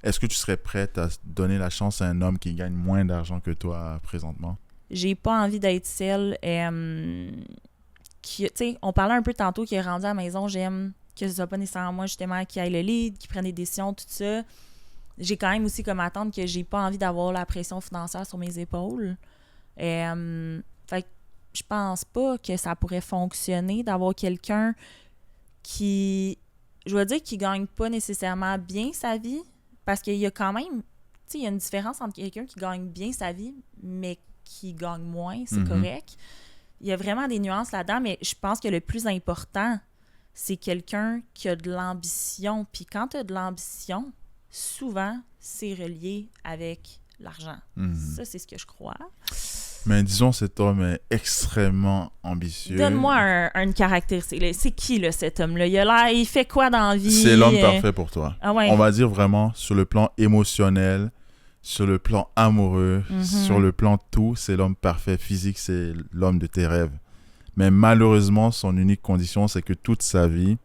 est-ce que tu serais prête à donner la chance à un homme qui gagne moins d'argent que toi présentement? J'ai pas envie d'être celle qui, tu sais, on parlait un peu tantôt qui est rendu à la maison, j'aime que ce soit pas nécessairement moi justement qui aille le lead, qui prenne des décisions, tout ça. J'ai quand même aussi comme attente que j'ai pas envie d'avoir la pression financière sur mes épaules. Fait que je pense pas que ça pourrait fonctionner d'avoir quelqu'un qui, je vais dire, qui gagne pas nécessairement bien sa vie, parce qu'il y a quand même, tu sais, il y a une différence entre quelqu'un qui gagne bien sa vie, mais qui gagne moins, c'est correct. Il y a vraiment des nuances là-dedans, mais je pense que le plus important, c'est quelqu'un qui a de l'ambition. Puis quand tu as de l'ambition, souvent, c'est relié avec l'argent. Ça, c'est ce que je crois. Mais disons, cet homme est extrêmement ambitieux. Donne-moi une caractéristique. C'est qui, là, cet homme-là? Il fait quoi dans la vie? C'est l'homme parfait pour toi. Ah ouais. On va dire vraiment sur le plan émotionnel, sur le plan amoureux, sur le plan tout, c'est l'homme parfait. Physique, c'est l'homme de tes rêves. Mais malheureusement, son unique condition, c'est que toute sa vie,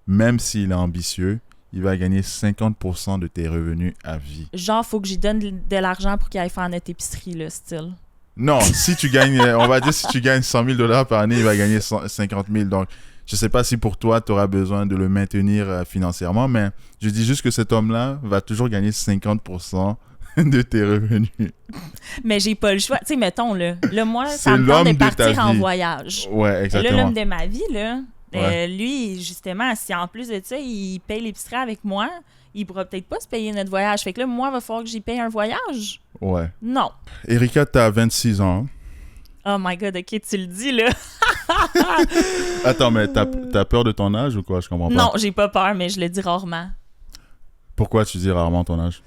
même s'il est ambitieux, il va gagner 50% de tes revenus à vie. Genre, faut que j'y donne de l'argent pour qu'il aille faire notre épicerie, là, style. Non, si tu gagnes, on va dire si tu gagnes 100 000 $ par année, il va gagner 50 000. Donc, je ne sais pas si pour toi, tu auras besoin de le maintenir financièrement, mais je dis juste que cet homme-là va toujours gagner 50% de tes revenus. Mais j'ai pas le choix. Tu sais, mettons, là moi, ça me tente de partir en voyage. Ouais, exactement. Et là, l'homme de ma vie, là, lui, justement, si en plus de ça, il paye l'épicerie avec moi, il pourra peut-être pas se payer notre voyage. Fait que là, moi, il va falloir que j'y paye un voyage. Ouais. Non. Erika, t'as 26 ans. Oh my God, OK, tu le dis, là. Attends, mais t'as peur de ton âge ou quoi? Je comprends pas. Non, j'ai pas peur, mais je le dis rarement. Pourquoi tu dis rarement ton âge?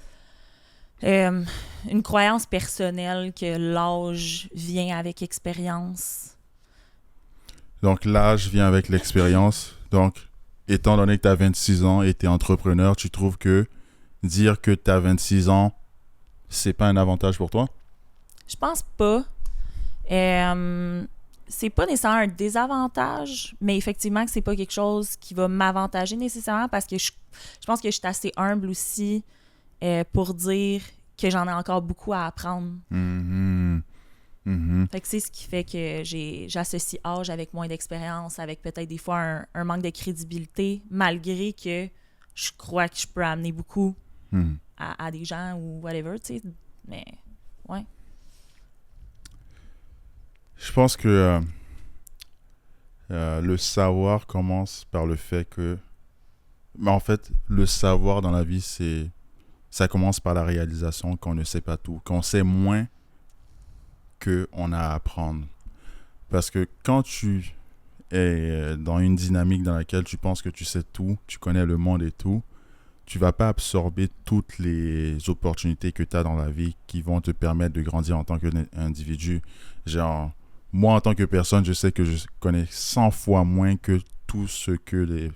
Une croyance personnelle que l'âge vient avec expérience. Donc, l'âge vient avec l'expérience. Donc, étant donné que tu as 26 ans et tu es entrepreneur, tu trouves que dire que tu as 26 ans, c'est pas un avantage pour toi? Je pense pas. C'est pas nécessairement un désavantage, mais effectivement que c'est pas quelque chose qui va m'avantager nécessairement parce que je pense que je suis assez humble aussi pour dire que j'en ai encore beaucoup à apprendre. Fait que c'est ce qui fait que j'associe âge avec moins d'expérience, avec peut-être des fois un manque de crédibilité, malgré que je crois que je peux amener beaucoup à des gens ou whatever, tu sais. Mais, ouais. Je pense que le savoir commence par le fait que... Mais en fait, le savoir dans la vie, ça commence par la réalisation qu'on ne sait pas tout, qu'on sait moins qu'on a à apprendre. Parce que quand tu es dans une dynamique dans laquelle tu penses que tu sais tout, tu connais le monde et tout, tu vas pas absorber toutes les opportunités que tu as dans la vie qui vont te permettre de grandir en tant qu'individu. Genre, moi en tant que personne, je sais que je connais 100 fois moins que tout ce que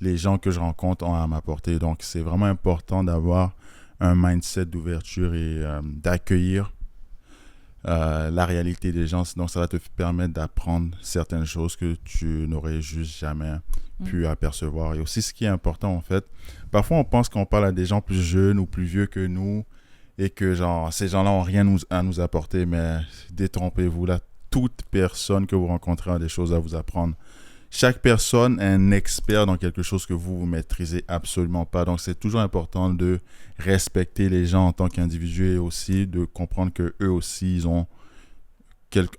les gens que je rencontre ont à m'apporter. Donc, c'est vraiment important d'avoir un mindset d'ouverture et d'accueillir la réalité des gens. Sinon, ça va te permettre d'apprendre certaines choses que tu n'aurais juste jamais pu apercevoir. Et aussi, ce qui est important, en fait, parfois, on pense qu'on parle à des gens plus jeunes ou plus vieux que nous et que, genre, ces gens-là n'ont rien à nous apporter, mais détrompez-vous. Là, toute personne que vous rencontrez a des choses à vous apprendre. Chaque personne est un expert dans quelque chose que vous maîtrisez absolument pas. Donc, c'est toujours important de respecter les gens en tant qu'individus et aussi de comprendre qu'eux aussi, ils ont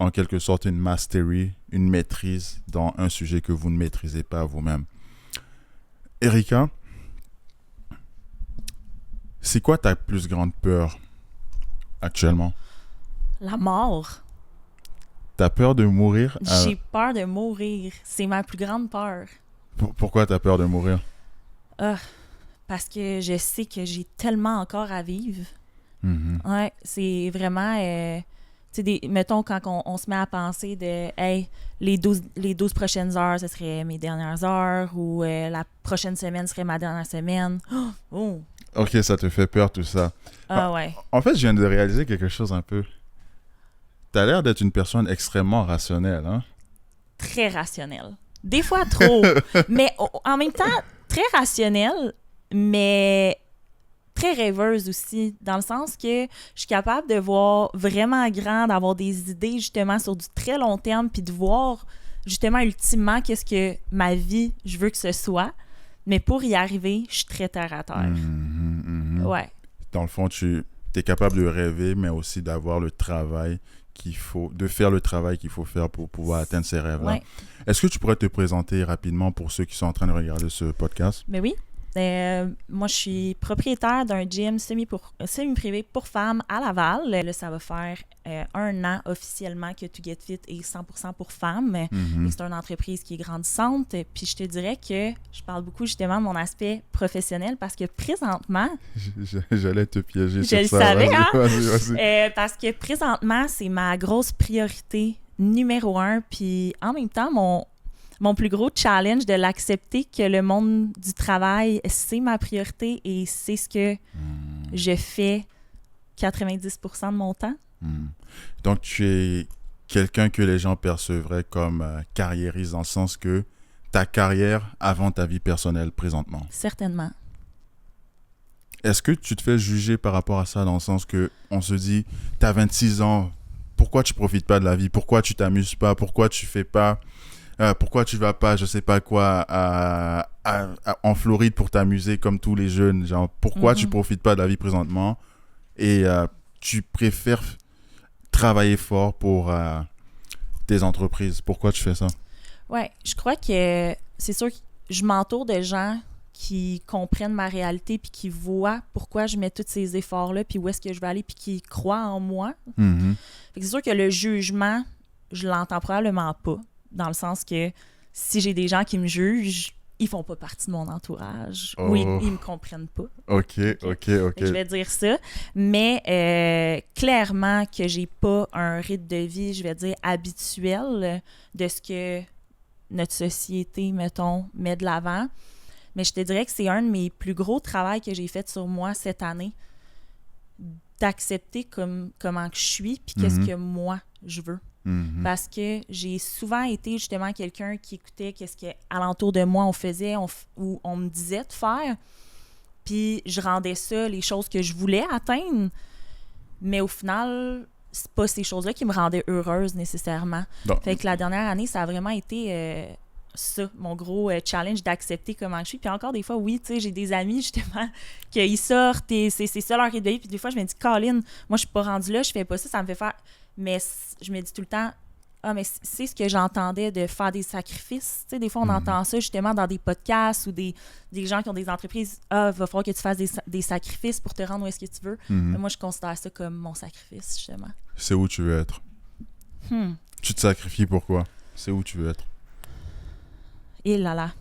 en quelque sorte une mastery, une maîtrise dans un sujet que vous ne maîtrisez pas vous-même. Erika, c'est quoi ta plus grande peur actuellement? La mort. T'as peur de mourir? J'ai peur de mourir. C'est ma plus grande peur. Pourquoi t'as peur de mourir? Parce que je sais que j'ai tellement encore à vivre. Ouais, c'est vraiment... tu sais, mettons, quand on se met à penser de « Hey, les 12 prochaines heures, ce serait mes dernières heures » ou la prochaine semaine serait ma dernière semaine. Oh! Ok, ça te fait peur tout ça. Ouais. En fait, je viens de réaliser quelque chose un peu. T'as l'air d'être une personne extrêmement rationnelle, hein? Très rationnelle. Des fois trop. Mais en même temps, très rationnelle, mais très rêveuse aussi, dans le sens que je suis capable de voir vraiment grand, d'avoir des idées justement sur du très long terme, puis de voir justement ultimement qu'est-ce que ma vie, je veux que ce soit. Mais pour y arriver, je suis très terre à terre. Ouais. Dans le fond, tu es capable de rêver, mais aussi d'avoir le travail de faire le travail qu'il faut faire pour pouvoir atteindre ces rêves-là. Ouais. Est-ce que tu pourrais te présenter rapidement pour ceux qui sont en train de regarder ce podcast? Mais oui. Moi, je suis propriétaire d'un gym semi-privé pour femmes à Laval. Là, ça va faire 1 an officiellement que To Get Fit est 100% pour femmes. Et c'est une entreprise qui est grandissante. Puis je te dirais que je parle beaucoup justement de mon aspect professionnel parce que présentement... J'allais te piéger sur ça. Je le savais, hein? Vas-y. Parce que présentement, c'est ma grosse priorité numéro 1. Puis en même temps, mon plus gros challenge de l'accepter que le monde du travail, c'est ma priorité et c'est ce que je fais 90% de mon temps. Donc, tu es quelqu'un que les gens percevraient comme carriériste dans le sens que ta carrière avant ta vie personnelle présentement. Certainement. Est-ce que tu te fais juger par rapport à ça dans le sens que on se dit, t'as 26 ans, pourquoi tu profites pas de la vie? Pourquoi tu t'amuses pas? Pourquoi tu fais pas... pourquoi tu vas pas, je sais pas quoi, en Floride pour t'amuser comme tous les jeunes? Genre, pourquoi tu profites pas de la vie présentement et tu préfères travailler fort pour tes entreprises? Pourquoi tu fais ça? Ouais, je crois que c'est sûr que je m'entoure de gens qui comprennent ma réalité puis qui voient pourquoi je mets tous ces efforts-là puis où est-ce que je vais aller puis qui croient en moi. Fait que c'est sûr que le jugement, je l'entends probablement pas. Dans le sens que si j'ai des gens qui me jugent, ils font pas partie de mon entourage ou ils me comprennent pas. OK. Je vais dire ça. Mais clairement que j'ai pas un rythme de vie, je vais dire, habituel de ce que notre société, mettons, met de l'avant. Mais je te dirais que c'est un de mes plus gros travaux que j'ai fait sur moi cette année, d'accepter comment que je suis puis qu'est-ce que moi, je veux. Parce que j'ai souvent été justement quelqu'un qui écoutait qu'est-ce qu'alentour de moi on faisait ou on me disait de faire. Puis je rendais ça les choses que je voulais atteindre. Mais au final, c'est pas ces choses-là qui me rendaient heureuse nécessairement. Non. Fait que la dernière année, ça a vraiment été ça, mon gros challenge d'accepter comment je suis. Puis encore des fois, oui, tu sais, j'ai des amis justement qu'ils sortent et c'est ça leur rythme de vie. Puis des fois, je me dis, Colin, moi je suis pas rendue là, je fais pas ça, ça me fait faire... Mais je me dis tout le temps, mais c'est ce que j'entendais de faire des sacrifices. Tu sais, des fois, on entend ça justement dans des podcasts ou des gens qui ont des entreprises. Va falloir que tu fasses des sacrifices pour te rendre où est-ce que tu veux. Mais moi, je considère ça comme mon sacrifice, justement. C'est où tu veux être. Tu te sacrifies pourquoi? C'est où tu veux être. Et là là.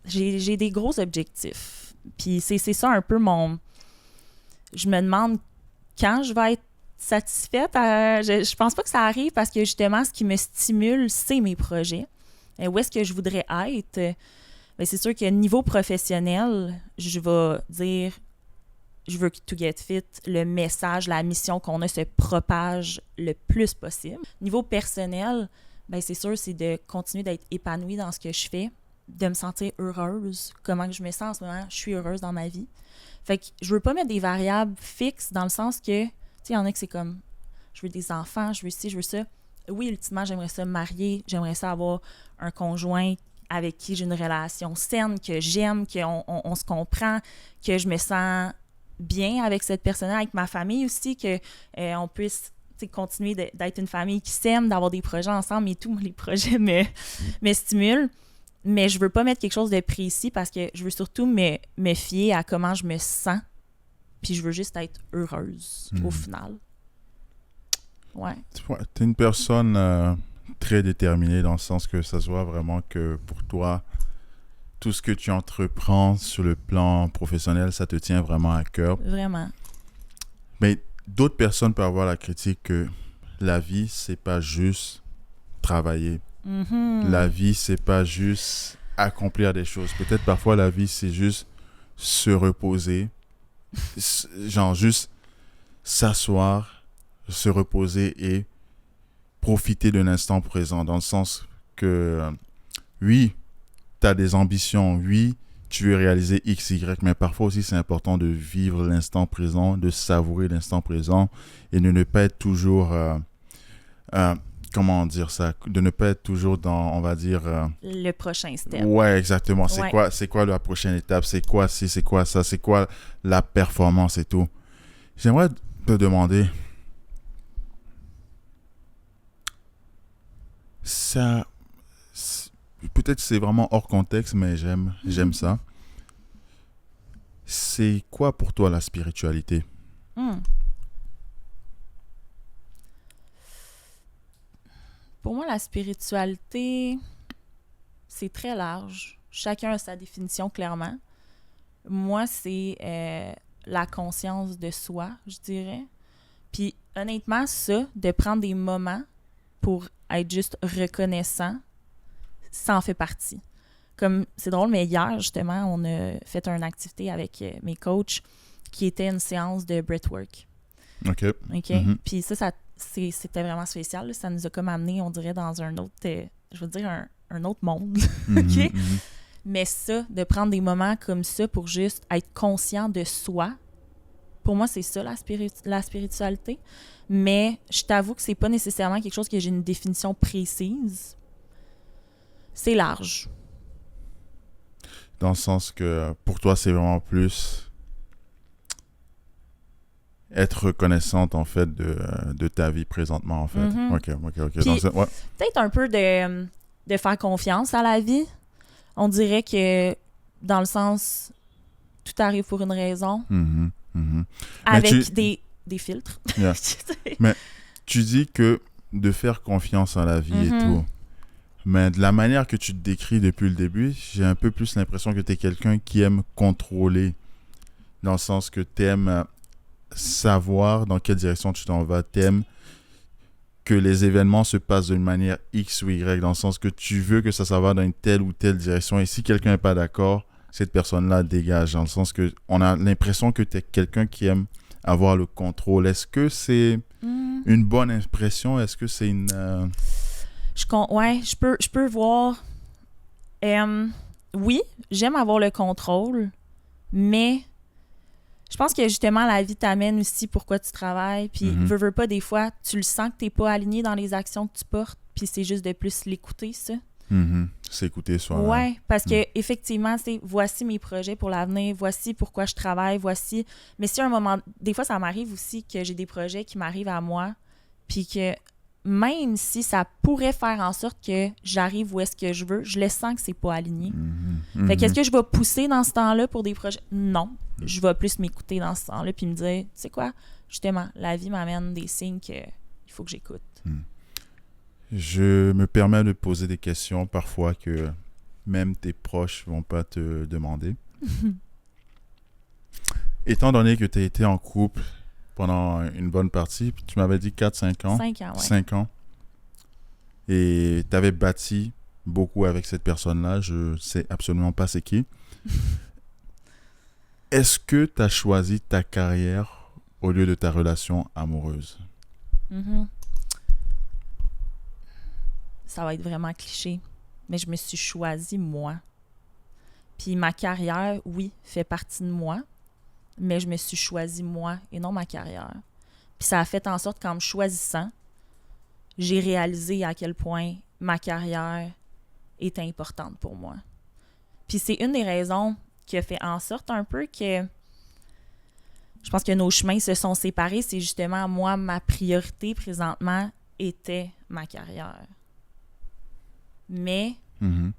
J'ai des gros objectifs. Puis c'est ça un peu mon... Je me demande quand je vais être satisfaite. Je pense pas que ça arrive parce que justement, ce qui me stimule, c'est mes projets. Et où est-ce que je voudrais être? Bien, c'est sûr que niveau professionnel, je vais dire, je veux que To Get Fit, le message, la mission qu'on a se propage le plus possible. Niveau personnel, bien, c'est sûr, c'est de continuer d'être épanouie dans ce que je fais, de me sentir heureuse. Comment je me sens en ce moment, je suis heureuse dans ma vie. Fait que je veux pas mettre des variables fixes dans le sens que il y en a que c'est comme, je veux des enfants, je veux ci, je veux ça. Oui, ultimement, j'aimerais ça me marier, j'aimerais ça avoir un conjoint avec qui j'ai une relation saine, que j'aime, qu'on se comprend, que je me sens bien avec cette personne, avec ma famille aussi, qu'on puisse continuer d'être une famille qui s'aime, d'avoir des projets ensemble et tout. Les projets me stimulent. Mais je veux pas mettre quelque chose de précis parce que je veux surtout me fier à comment je me sens. Puis je veux juste être heureuse au final. Ouais. T'es une personne très déterminée dans le sens que ça se voit vraiment que pour toi, tout ce que tu entreprends sur le plan professionnel, ça te tient vraiment à cœur. Vraiment. Mais d'autres personnes peuvent avoir la critique que la vie, c'est pas juste travailler. La vie, c'est pas juste accomplir des choses. Peut-être parfois, la vie, c'est juste se reposer. Genre juste s'asseoir, se reposer et profiter de l'instant présent, dans le sens que oui, tu as des ambitions, oui, tu veux réaliser X, Y, mais parfois aussi c'est important de vivre l'instant présent, de savourer l'instant présent et de ne pas être toujours, comment dire ça, de ne pas être toujours dans, on va dire... Le prochain step. Ouais, exactement. Ouais. C'est quoi la prochaine étape? C'est quoi ci, c'est quoi ça? C'est quoi la performance et tout? J'aimerais te demander, ça, peut-être c'est vraiment hors contexte, mais j'aime ça. C'est quoi pour toi la spiritualité? Hmm. Pour moi, la spiritualité, c'est très large. Chacun a sa définition, clairement. Moi, c'est la conscience de soi, je dirais. Puis, honnêtement, ça, de prendre des moments pour être juste reconnaissant, ça en fait partie. Comme, c'est drôle, mais hier, justement, on a fait une activité avec mes coachs qui était une séance de breathwork. OK. OK? Mhm. Puis c'était vraiment spécial. Là. Ça nous a comme amené, on dirait, dans un autre, je veux dire, un autre monde. Mhm, OK? mhm. Mais ça, de prendre des moments comme ça pour juste être conscient de soi, pour moi, c'est ça, la spiritualité. Mais je t'avoue que c'est pas nécessairement quelque chose que j'ai une définition précise. C'est large. Dans le sens que pour toi, c'est vraiment plus être reconnaissante, en fait, de ta vie présentement, en fait. Mhm. OK. Puis, Ouais. peut-être un peu de faire confiance à la vie. On dirait que, dans le sens, tout arrive pour une raison, Mhm, mhm. avec tu- des filtres. Yeah. Mais tu dis que de faire confiance à la vie et Mhm. tout. Mais de la manière que tu te décris depuis le début, j'ai un peu plus l'impression que tu es quelqu'un qui aime contrôler. Dans le sens que tu aimes savoir dans quelle direction tu t'en vas. Tu aimes que les événements se passent d'une manière X ou Y. Dans le sens que tu veux que ça va dans une telle ou telle direction. Et si quelqu'un n'est pas d'accord, cette personne-là dégage. Dans le sens que on a l'impression que tu es quelqu'un qui aime avoir le contrôle. Est-ce que c'est une bonne impression? Est-ce que c'est une... Ouais, je peux voir. Oui, j'aime avoir le contrôle, mais je pense que justement la vie t'amène aussi pourquoi tu travailles. Puis, Mhm. veux pas, des fois, tu le sens que t'es pas aligné dans les actions que tu portes, puis c'est juste de plus l'écouter, ça. Mhm. C'est écouter soi. Ouais, parce que effectivement, c'est voici mes projets pour l'avenir, voici pourquoi je travaille, voici. Mais si à un moment, des fois, ça m'arrive aussi que j'ai des projets qui m'arrivent à moi, puis que même si ça pourrait faire en sorte que j'arrive où est-ce que je veux, je le sens que c'est pas aligné. Mhm. Fait qu'est-ce que je vais pousser dans ce temps-là pour des projets? Non. Je vais plus m'écouter dans ce temps-là puis me dire, tu sais quoi, justement, la vie m'amène des signes qu'il faut que j'écoute. Je me permets de poser des questions parfois que même tes proches vont pas te demander. Étant donné que tu as été en couple pendant une bonne partie, puis tu m'avais dit 4-5 ans. 5 ans, ouais. 5 ans. Et tu avais bâti beaucoup avec cette personne-là. Je sais absolument pas c'est qui. Est-ce que tu as choisi ta carrière au lieu de ta relation amoureuse? Mhm. Ça va être vraiment cliché, mais je me suis choisie moi. Puis ma carrière, oui, fait partie de moi, mais je me suis choisie moi et non ma carrière. Puis ça a fait en sorte qu'en me choisissant, j'ai réalisé à quel point ma carrière est importante pour moi. Puis c'est une des raisons qui a fait en sorte un peu que je pense que nos chemins se sont séparés. C'est justement, moi, ma priorité présentement était ma carrière. Mais Mhm.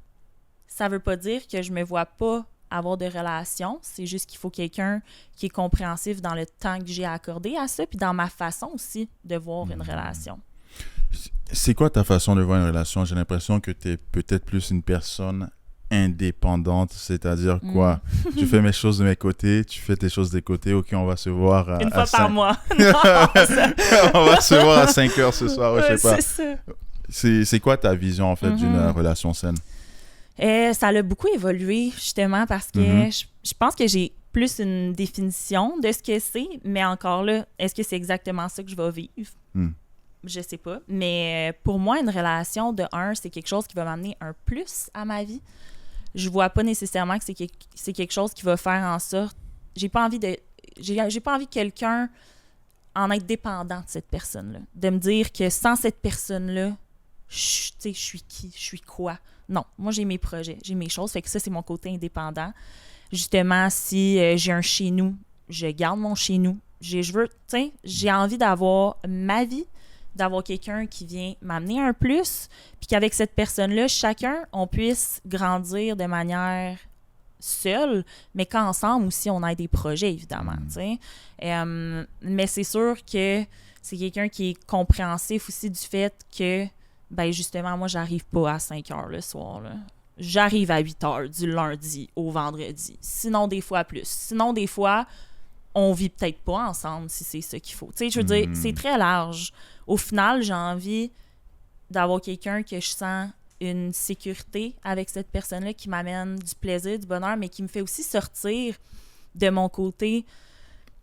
ça veut pas dire que je me vois pas avoir de relation. C'est juste qu'il faut quelqu'un qui est compréhensif dans le temps que j'ai accordé à ça, puis dans ma façon aussi de voir une relation. C'est quoi ta façon de voir une relation? J'ai l'impression que tu es peut-être plus une personne indépendante, c'est-à-dire quoi? Je fais mes choses de mes côtés, tu fais tes choses des côtés, ok, on va se voir Une fois par mois. On va se voir à 5 heures ce soir, je sais pas. C'est ça. C'est quoi ta vision, en fait, d'une relation saine? Ça a beaucoup évolué, justement, parce que je pense que j'ai plus une définition de ce que c'est, mais encore là, est-ce que c'est exactement ça que je vais vivre? Je sais pas. Mais pour moi, une relation de un, c'est quelque chose qui va m'amener un plus à ma vie. je vois pas nécessairement que c'est quelque chose qui va faire en sorte... J'ai pas envie que quelqu'un en être dépendant de cette personne-là. De me dire que sans cette personne-là, je suis qui? Je suis quoi? Non, moi, j'ai mes projets, j'ai mes choses. Fait que ça, c'est mon côté indépendant. Justement, si j'ai un chez nous, je garde mon chez nous. J'ai envie d'avoir ma vie, d'avoir quelqu'un qui vient m'amener un plus, puis qu'avec cette personne-là, chacun, on puisse grandir de manière seule, mais qu'ensemble aussi, on ait des projets, évidemment, tu sais. Mais c'est sûr que c'est quelqu'un qui est compréhensif aussi du fait que, ben justement, moi, j'arrive pas à 5 heures le soir, là. J'arrive à 8 heures du lundi au vendredi. Sinon, des fois plus. Sinon, des fois, on vit peut-être pas ensemble si c'est ça qu'il faut. Tu sais, je veux dire, c'est très large. Au final, j'ai envie d'avoir quelqu'un que je sens une sécurité avec cette personne-là qui m'amène du plaisir, du bonheur, mais qui me fait aussi sortir de mon côté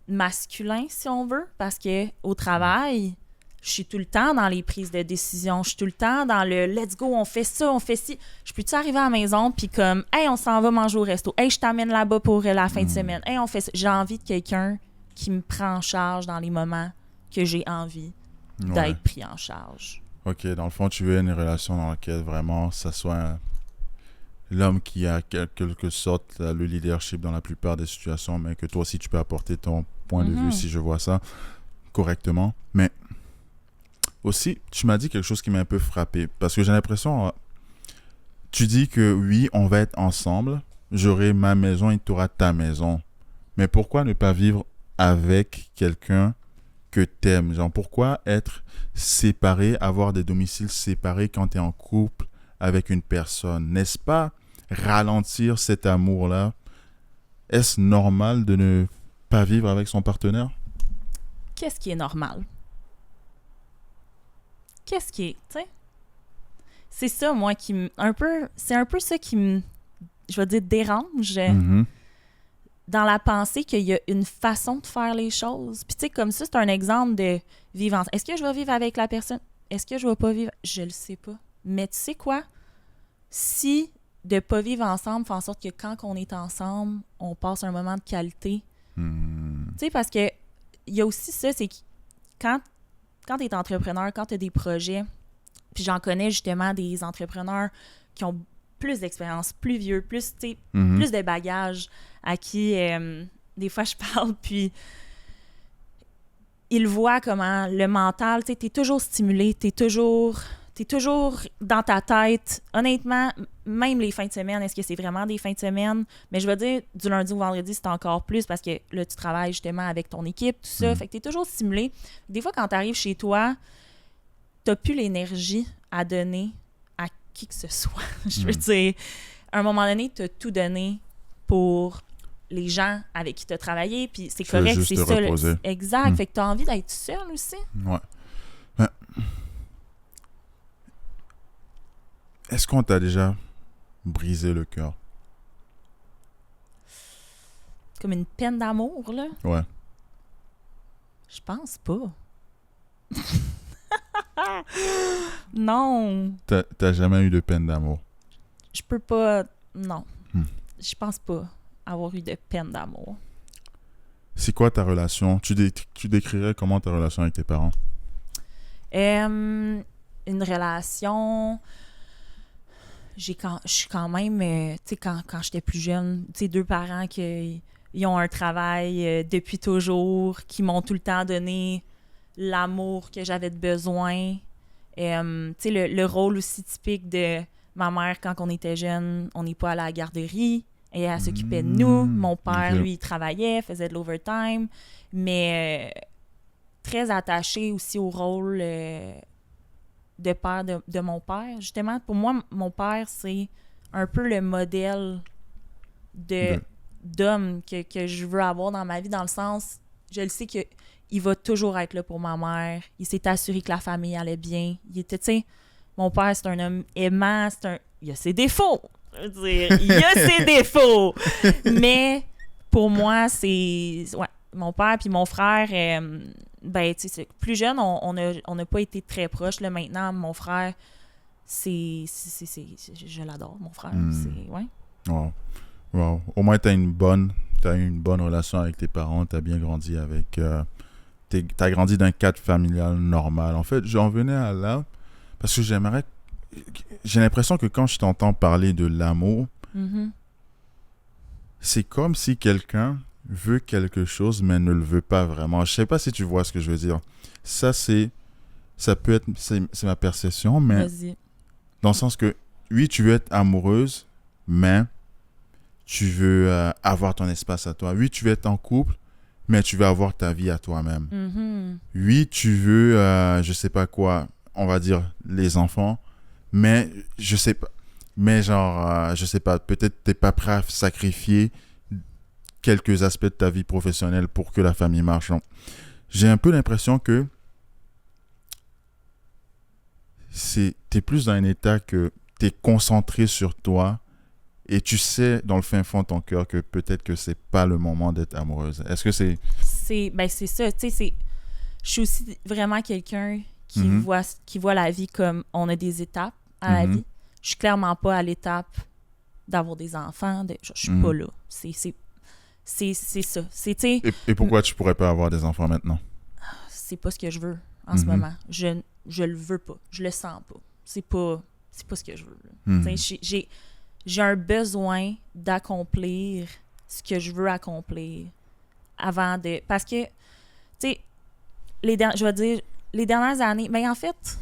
masculin, si on veut, parce que au travail, je suis tout le temps dans les prises de décision, je suis tout le temps dans le « let's go, on fait ça, on fait ci ». Je peux-tu arriver à la maison puis comme « hey, on s'en va manger au resto, hey, je t'amène là-bas pour la fin de semaine, hey, on fait ça ». J'ai envie de quelqu'un qui me prend en charge dans les moments que j'ai envie d'être pris en charge. Ok, dans le fond, tu veux une relation dans laquelle vraiment ça soit l'homme qui a quelque sorte le leadership dans la plupart des situations, mais que toi aussi tu peux apporter ton point de vue si je vois ça correctement. Mais aussi, tu m'as dit quelque chose qui m'a un peu frappé, parce que j'ai l'impression, tu dis que oui, on va être ensemble, j'aurai ma maison et tu auras ta maison. Mais pourquoi ne pas vivre avec quelqu'un que t'aimes? Genre, pourquoi être séparé, avoir des domiciles séparés quand tu es en couple avec une personne? N'est-ce pas ralentir cet amour-là? Est-ce normal de ne pas vivre avec son partenaire? Qu'est-ce qui est normal? Qu'est-ce qui est, tu sais? C'est ça, moi, qui me... C'est un peu ça qui me, je vais dire, dérange. Dans la pensée qu'il y a une façon de faire les choses. Puis tu sais, comme ça, c'est un exemple de vivre ensemble. Est-ce que je vais vivre avec la personne? Est-ce que je vais pas vivre? Je le sais pas. Mais tu sais quoi? Si de pas vivre ensemble fait en sorte que quand on est ensemble, on passe un moment de qualité. Tu sais, parce que il y a aussi ça, c'est que quand tu es entrepreneur, quand tu as des projets, puis j'en connais justement des entrepreneurs qui ont plus d'expérience, plus vieux, plus de bagages, à qui des fois je parle, puis ils voient comment le mental, tu sais, t'es toujours stimulé, t'es toujours dans ta tête. Honnêtement, même les fins de semaine, est-ce que c'est vraiment des fins de semaine? Mais je veux dire, du lundi au vendredi, c'est encore plus parce que là, tu travailles justement avec ton équipe, tout ça, fait que t'es toujours stimulé. Des fois, quand t'arrives chez toi, t'as plus l'énergie à donner à qui que ce soit. Je veux dire, à un moment donné, t'as tout donné pour les gens avec qui tu as travaillé, puis c'est correct, c'est ça. Exact. Fait que tu as envie d'être seul aussi. Ouais. Mais... est-ce qu'on t'a déjà brisé le cœur? Comme une peine d'amour, là? Ouais. Je pense pas. Non. T'as jamais eu de peine d'amour? Je peux pas... Non. Je pense pas avoir eu de peine d'amour. C'est quoi ta relation? Tu décrirais comment ta relation avec tes parents? Une relation... Je suis quand même... tu sais, quand j'étais plus jeune, tu sais, 2 parents qui ils ont un travail depuis toujours, qui m'ont tout le temps donné l'amour que j'avais de besoin. Tu sais, le rôle aussi typique de ma mère quand on était jeune, on n'est pas allé à la garderie. Et elle s'occupait de nous. Mon père, lui, il travaillait, faisait de l'overtime. Mais très attaché aussi au rôle de père de mon père. Justement, pour moi, mon père, c'est un peu le modèle d'homme que je veux avoir dans ma vie, dans le sens, je le sais qu'il va toujours être là pour ma mère. Il s'est assuré que la famille allait bien. Il était, tu sais, mon père, c'est un homme aimant, il a ses défauts. Je veux dire, il a ses défauts. Mais pour moi, c'est... Ouais, mon père puis mon frère, ben, tu sais, plus jeune, on n'a pas été très proches. Là, maintenant, mon frère, je l'adore, mon frère. C'est... Ouais. Wow. Wow. Au moins, t'as eu une bonne relation avec tes parents, t'as bien grandi avec... t'as grandi d'un cadre familial normal. En fait, j'en venais à là parce que j'ai l'impression que quand je t'entends parler de l'amour, Mhm. c'est comme si quelqu'un veut quelque chose mais ne le veut pas vraiment. Je sais pas si tu vois ce que je veux dire. Ça peut être, c'est ma perception, mais Vas-y. dans le sens que, oui, tu veux être amoureuse, mais tu veux avoir ton espace à toi. Oui, tu veux être en couple, mais tu veux avoir ta vie à toi-même. Mhm. Oui, tu veux, je sais pas quoi, on va dire les enfants, mais je sais pas. Mais genre, je sais pas, peut-être t'es pas prêt à sacrifier quelques aspects de ta vie professionnelle pour que la famille marche. Donc, j'ai un peu l'impression que t'es plus dans un état que t'es concentré sur toi et tu sais dans le fin fond de ton cœur que peut-être que c'est pas le moment d'être amoureuse. Est-ce que c'est... C'est ça, tu sais, je suis aussi vraiment quelqu'un Mhm, qui voit la vie comme on a des étapes à la mhm, vie. Je suis clairement pas à l'étape d'avoir des enfants. Je suis pas mhm. là. C'est ça. C'est, tu sais, Et pourquoi tu pourrais pas avoir des enfants maintenant? c'est pas ce que je veux en ce Mhm, moment. Je le veux pas. Je le sens pas. C'est pas ce que je veux. Là. Tu mhm, sais, j'ai un besoin d'accomplir ce que je veux accomplir avant de... Parce que, tu sais, je vais dire, les dernières années... Mais en fait,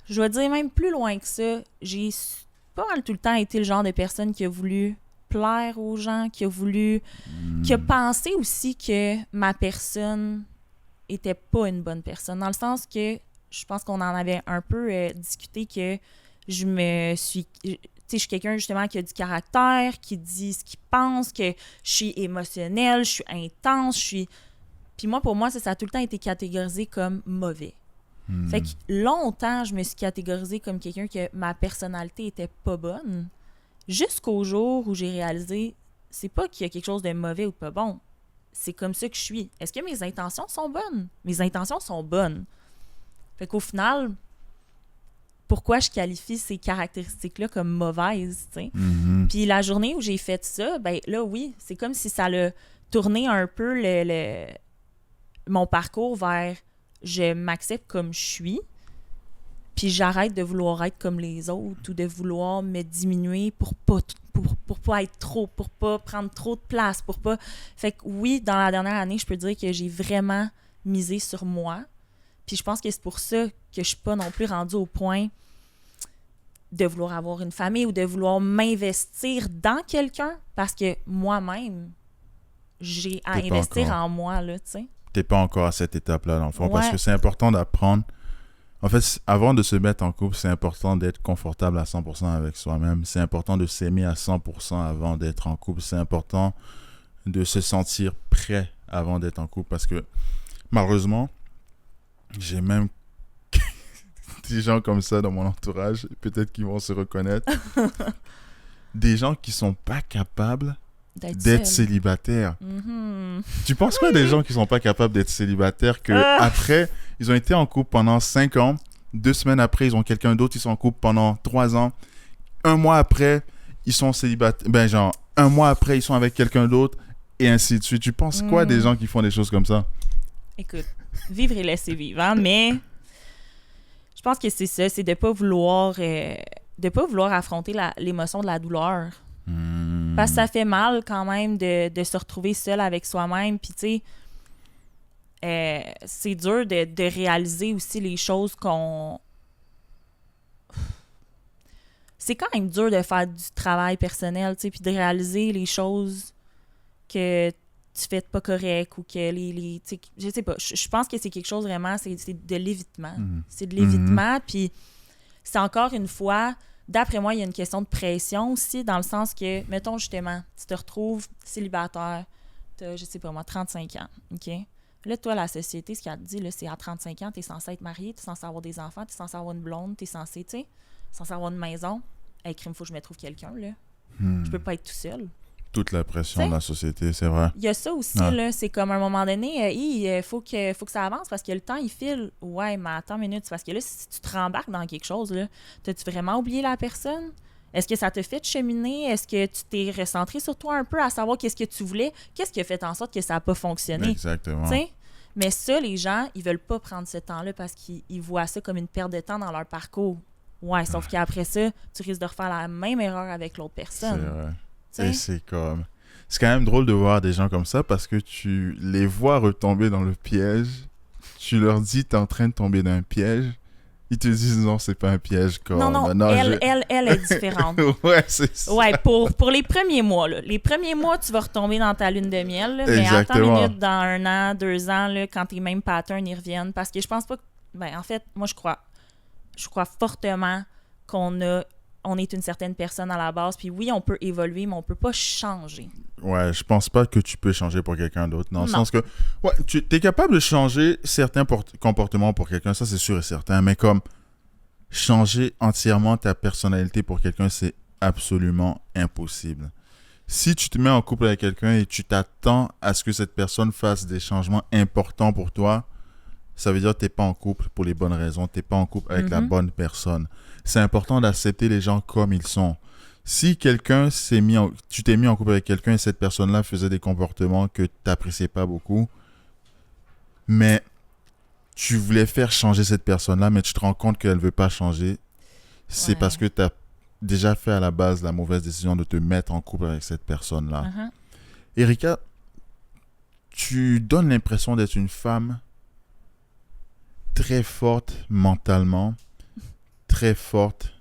je vais dire même plus loin que ça. Pas mal tout le temps été le genre de personne qui a voulu plaire aux gens, qui a mhm, pensé aussi que ma personne était pas une bonne personne. Dans le sens que je pense qu'on en avait un peu discuté que je me suis... Tu sais, je suis quelqu'un justement qui a du caractère, qui dit ce qu'il pense, que je suis émotionnelle, je suis intense, je suis... Puis moi, pour moi, ça a tout le temps été catégorisé comme mauvais. Fait que mhm. longtemps, je me suis catégorisée comme quelqu'un que ma personnalité était pas bonne. Jusqu'au jour où j'ai réalisé, c'est pas qu'il y a quelque chose de mauvais ou de pas bon. C'est comme ça que je suis. Est-ce que mes intentions sont bonnes? Mes intentions sont bonnes. Fait qu'au final, pourquoi je qualifie ces caractéristiques-là comme mauvaises, tu sais? Mhm. Puis la journée où j'ai fait ça, ben là, oui, c'est comme si ça l'a tourné un peu mon parcours vers je m'accepte comme je suis, puis j'arrête de vouloir être comme les autres ou de vouloir me diminuer pour pas être trop, pour pas prendre trop de place, pour pas... Fait que oui, dans la dernière année, je peux dire que j'ai vraiment misé sur moi. Puis je pense que c'est pour ça que je suis pas non plus rendue au point de vouloir avoir une famille ou de vouloir m'investir dans quelqu'un parce que moi-même, j'ai à T'es pas investir encore. en moi, là, tu sais. T'es pas encore à cette étape-là, dans le fond, parce Ouais, que c'est important d'apprendre. En fait, avant de se mettre en couple, c'est important d'être confortable à 100% avec soi-même. C'est important de s'aimer à 100% avant d'être en couple. C'est important de se sentir prêt avant d'être en couple, parce que malheureusement, j'ai même des gens comme ça dans mon entourage, peut-être qu'ils vont se reconnaître, des gens qui sont pas capables d'être d'être seule. célibataires. Mhm. Tu penses quoi des gens qui sont pas capables d'être célibataires, que Ah! après ils ont été en couple pendant 5 ans, 2 semaines après ils ont quelqu'un d'autre, ils sont en couple pendant 3 ans, un mois après ils sont célibataires, ben genre un mois après ils sont avec quelqu'un d'autre et ainsi de suite. Tu penses quoi des Mhm. gens qui font des choses comme ça? Écoute, vivre et laisser vivre, hein, mais je pense que c'est ça, c'est de pas vouloir affronter l'émotion de la douleur. Parce que Hmm. ça fait mal quand même de se retrouver seul avec soi-même. Puis, tu sais, c'est dur de réaliser aussi les choses qu'on... C'est quand même dur de faire du travail personnel, tu sais, puis de réaliser les choses que tu fais de pas correct ou que tu sais, je sais pas. Je pense que c'est quelque chose vraiment, c'est de l'évitement. Hmm. C'est de Mhm. l'évitement, puis c'est encore une fois, d'après moi, il y a une question de pression aussi, dans le sens que, mettons justement, tu te retrouves célibataire, t'as, je sais pas moi, 35 ans, OK? Là, toi, la société, ce qu'elle te dit, là, c'est à 35 ans, t'es censé être marié, t'es censé avoir des enfants, t'es censé avoir une blonde, t'es censé, tu sais, censé avoir une maison. Hey, crime, faut que je me trouve quelqu'un, là. Je peux Hmm. pas être tout seul. Toute la Tu pression sais, de la société, c'est vrai. il y a ça aussi, Ouais. là. C'est comme à un moment donné, il faut que ça avance parce que le temps, il file. Ouais, mais attends une minute. C'est parce que là, si tu te rembarques dans quelque chose, là, t'as-tu vraiment oublié la personne? Est-ce que ça te fait cheminer? Est-ce que tu t'es recentré sur toi un peu à savoir qu'est-ce que tu voulais? Qu'est-ce qui a fait en sorte que ça n'a pas fonctionné? Exactement. T'sais? Mais ça, les gens, ils veulent pas prendre ce temps-là parce qu'ils voient ça comme une perte de temps dans leur parcours. Ouais, sauf qu'après ça, tu risques de refaire la même erreur avec l'autre personne. C'est vrai. T'sais? Et c'est comme... C'est quand même drôle de voir des gens comme ça parce que tu les vois retomber dans le piège. Tu leur dis t'es en train de tomber dans un piège. Ils te disent non, c'est pas un piège. Comme, Non, elle est différente. Ouais, c'est ça. Ouais, pour les premiers mois, là. Les premiers mois, tu vas retomber dans ta lune de miel, là, mais attends une minute, dans 1 an, 2 ans, là, quand tes mêmes patterns y reviennent. Parce que je pense pas que... Ben, en fait, moi, je crois fortement qu'on est une certaine personne à la base. Puis oui, on peut évoluer, mais on peut pas changer. Ouais, je pense pas que tu peux changer pour quelqu'un d'autre. Dans le Non. sens que, ouais, tu es capable de changer certains comportements pour quelqu'un, ça c'est sûr et certain. Mais comme changer entièrement ta personnalité pour quelqu'un, c'est absolument impossible. Si tu te mets en couple avec quelqu'un et tu t'attends à ce que cette personne fasse des changements importants pour toi, ça veut dire que tu n'es pas en couple pour les bonnes raisons, tu n'es pas en couple avec la bonne personne. C'est important d'accepter les gens comme ils sont. Si quelqu'un tu t'es mis en couple avec quelqu'un et cette personne-là faisait des comportements que tu n'appréciais pas beaucoup, mais tu voulais faire changer cette personne-là, mais tu te rends compte qu'elle ne veut pas changer, c'est parce que tu as déjà fait à la base la mauvaise décision de te mettre en couple avec cette personne-là. Erika, tu donnes l'impression d'être une femme très forte mentalement, très forte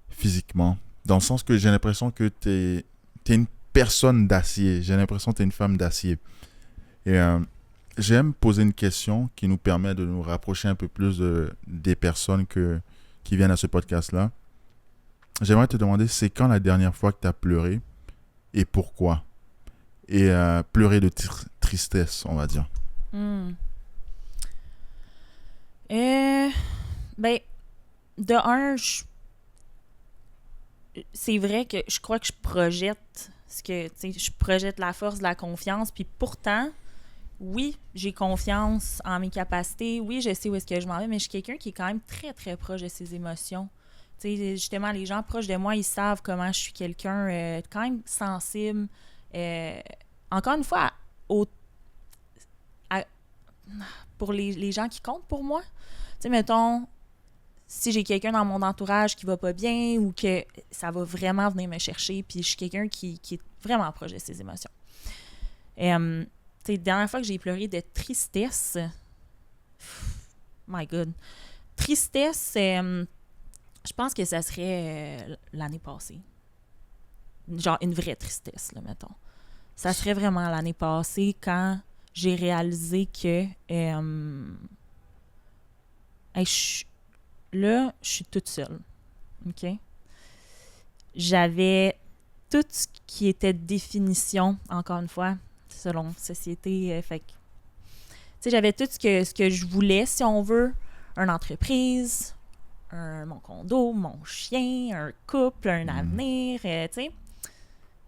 physiquement, dans le sens que j'ai l'impression que t'es une personne d'acier. J'ai l'impression que t'es une femme d'acier. Et j'aime poser une question qui nous permet de nous rapprocher un peu plus des personnes qui viennent à ce podcast-là. J'aimerais te demander, c'est quand la dernière fois que tu as pleuré et pourquoi? Et pleurer de tristesse, on va dire. Ben, de un, c'est vrai que je crois que je projette je projette la force, de la confiance, puis pourtant, oui, j'ai confiance en mes capacités, oui, je sais où est-ce que je m'en vais, mais je suis quelqu'un qui est quand même très, très proche de ses émotions. Tu sais, justement, les gens proches de moi, ils savent comment je suis quelqu'un quand même sensible. Encore une fois, pour les gens qui comptent pour moi. Tu sais, mettons, si j'ai quelqu'un dans mon entourage qui va pas bien ou que ça va vraiment venir me chercher, puis je suis quelqu'un qui est vraiment proche de ses émotions. Tu sais, la dernière fois que j'ai pleuré de tristesse, my God, tristesse, je pense que ça serait l'année passée. Genre une vraie tristesse, là, mettons. Ça serait vraiment l'année passée quand j'ai réalisé que je suis toute seule. OK? J'avais tout ce qui était définition, encore une fois, selon société. Fait que, tu sais, j'avais tout ce que je voulais, si on veut. Une entreprise, mon condo, mon chien, un couple, un avenir, tu sais.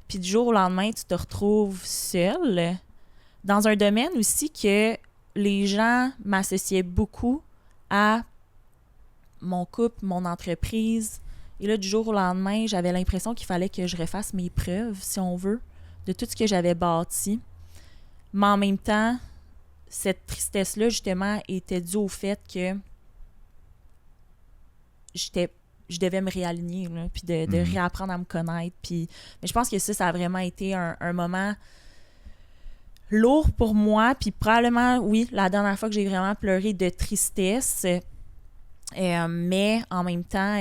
Puis du jour au lendemain, tu te retrouves seule dans un domaine aussi que les gens m'associaient beaucoup à mon couple, mon entreprise. Et là, du jour au lendemain, j'avais l'impression qu'il fallait que je refasse mes preuves, si on veut, de tout ce que j'avais bâti. Mais en même temps, cette tristesse-là, justement, était due au fait que je devais me réaligner, là, puis de réapprendre à me connaître. Puis, mais je pense que ça a vraiment été un moment lourd pour moi. Puis probablement, oui, la dernière fois que j'ai vraiment pleuré de tristesse, mais en même temps,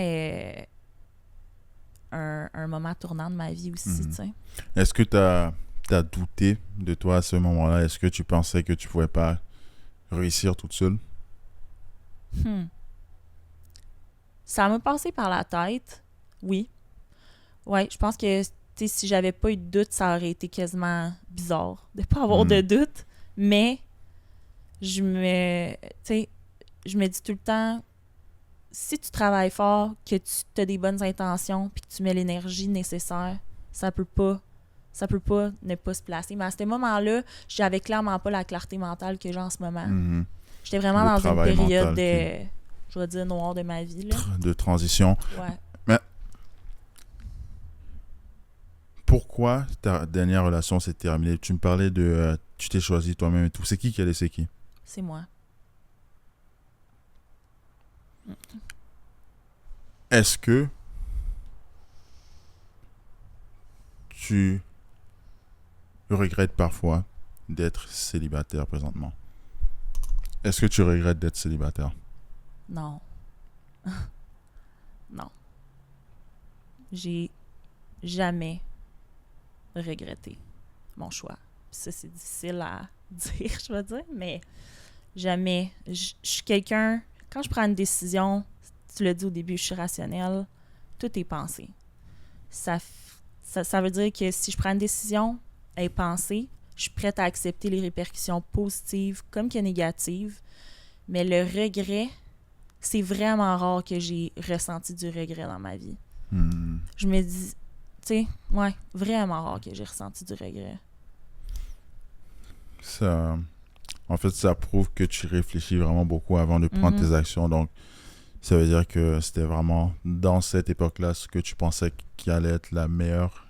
un moment tournant de ma vie aussi, tu sais. Est-ce que tu as douté de toi à ce moment-là? Est-ce que tu pensais que tu pouvais pas réussir toute seule? Ça m'a passé par la tête, oui. Ouais, je pense que si j'avais pas eu de doute, ça aurait été quasiment bizarre de pas avoir de doute. Mais je me dis tout le temps, si tu travailles fort, que tu as des bonnes intentions puis que tu mets l'énergie nécessaire, ça peut pas ne pas se placer. Mais à ce moment-là, j'avais clairement pas la clarté mentale que j'ai en ce moment. J'étais vraiment dans une période je vais dire noire de ma vie, là. De transition. Ouais. Mais pourquoi ta dernière relation s'est terminée? Tu me parlais de tu t'es choisi toi-même et tout. C'est qui a laissé qui? C'est moi. Est-ce que tu regrettes parfois d'être célibataire présentement? Est-ce que tu regrettes d'être célibataire? Non. Non. J'ai jamais regretté mon choix. Ça, c'est difficile à dire, je vais dire, mais jamais. Je suis quelqu'un, quand je prends une décision, tu l'as dit au début, je suis rationnelle, tout est pensé. Ça veut dire que si je prends une décision, elle est pensée, je suis prête à accepter les répercussions positives comme que négatives, mais le regret, c'est vraiment rare que j'ai ressenti du regret dans ma vie. Je me dis, tu sais, ouais, vraiment rare que j'ai ressenti du regret. Ça, en fait, ça prouve que tu réfléchis vraiment beaucoup avant de prendre tes actions. Donc, ça veut dire que c'était vraiment dans cette époque-là ce que tu pensais qui allait être la meilleure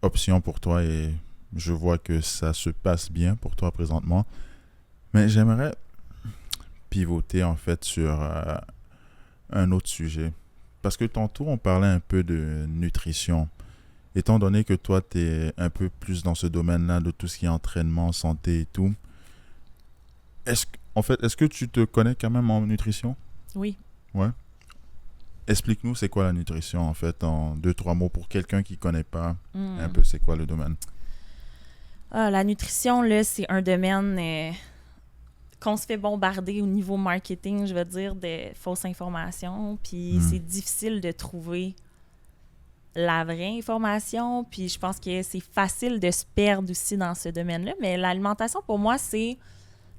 option pour toi. Et je vois que ça se passe bien pour toi présentement. Mais j'aimerais pivoter en fait sur un autre sujet. Parce que tantôt, on parlait un peu de nutrition. Étant donné que toi, tu es un peu plus dans ce domaine-là de tout ce qui est entraînement, santé et tout, est-ce que tu te connais quand même en nutrition? Oui. Ouais. Explique-nous c'est quoi la nutrition en fait en 2-3 mots pour quelqu'un qui ne connaît pas un peu c'est quoi le domaine. La nutrition, là, c'est un domaine qu'on se fait bombarder au niveau marketing, je veux dire, de fausses informations. Puis c'est difficile de trouver la vraie information. Puis je pense que c'est facile de se perdre aussi dans ce domaine-là. Mais l'alimentation, pour moi, c'est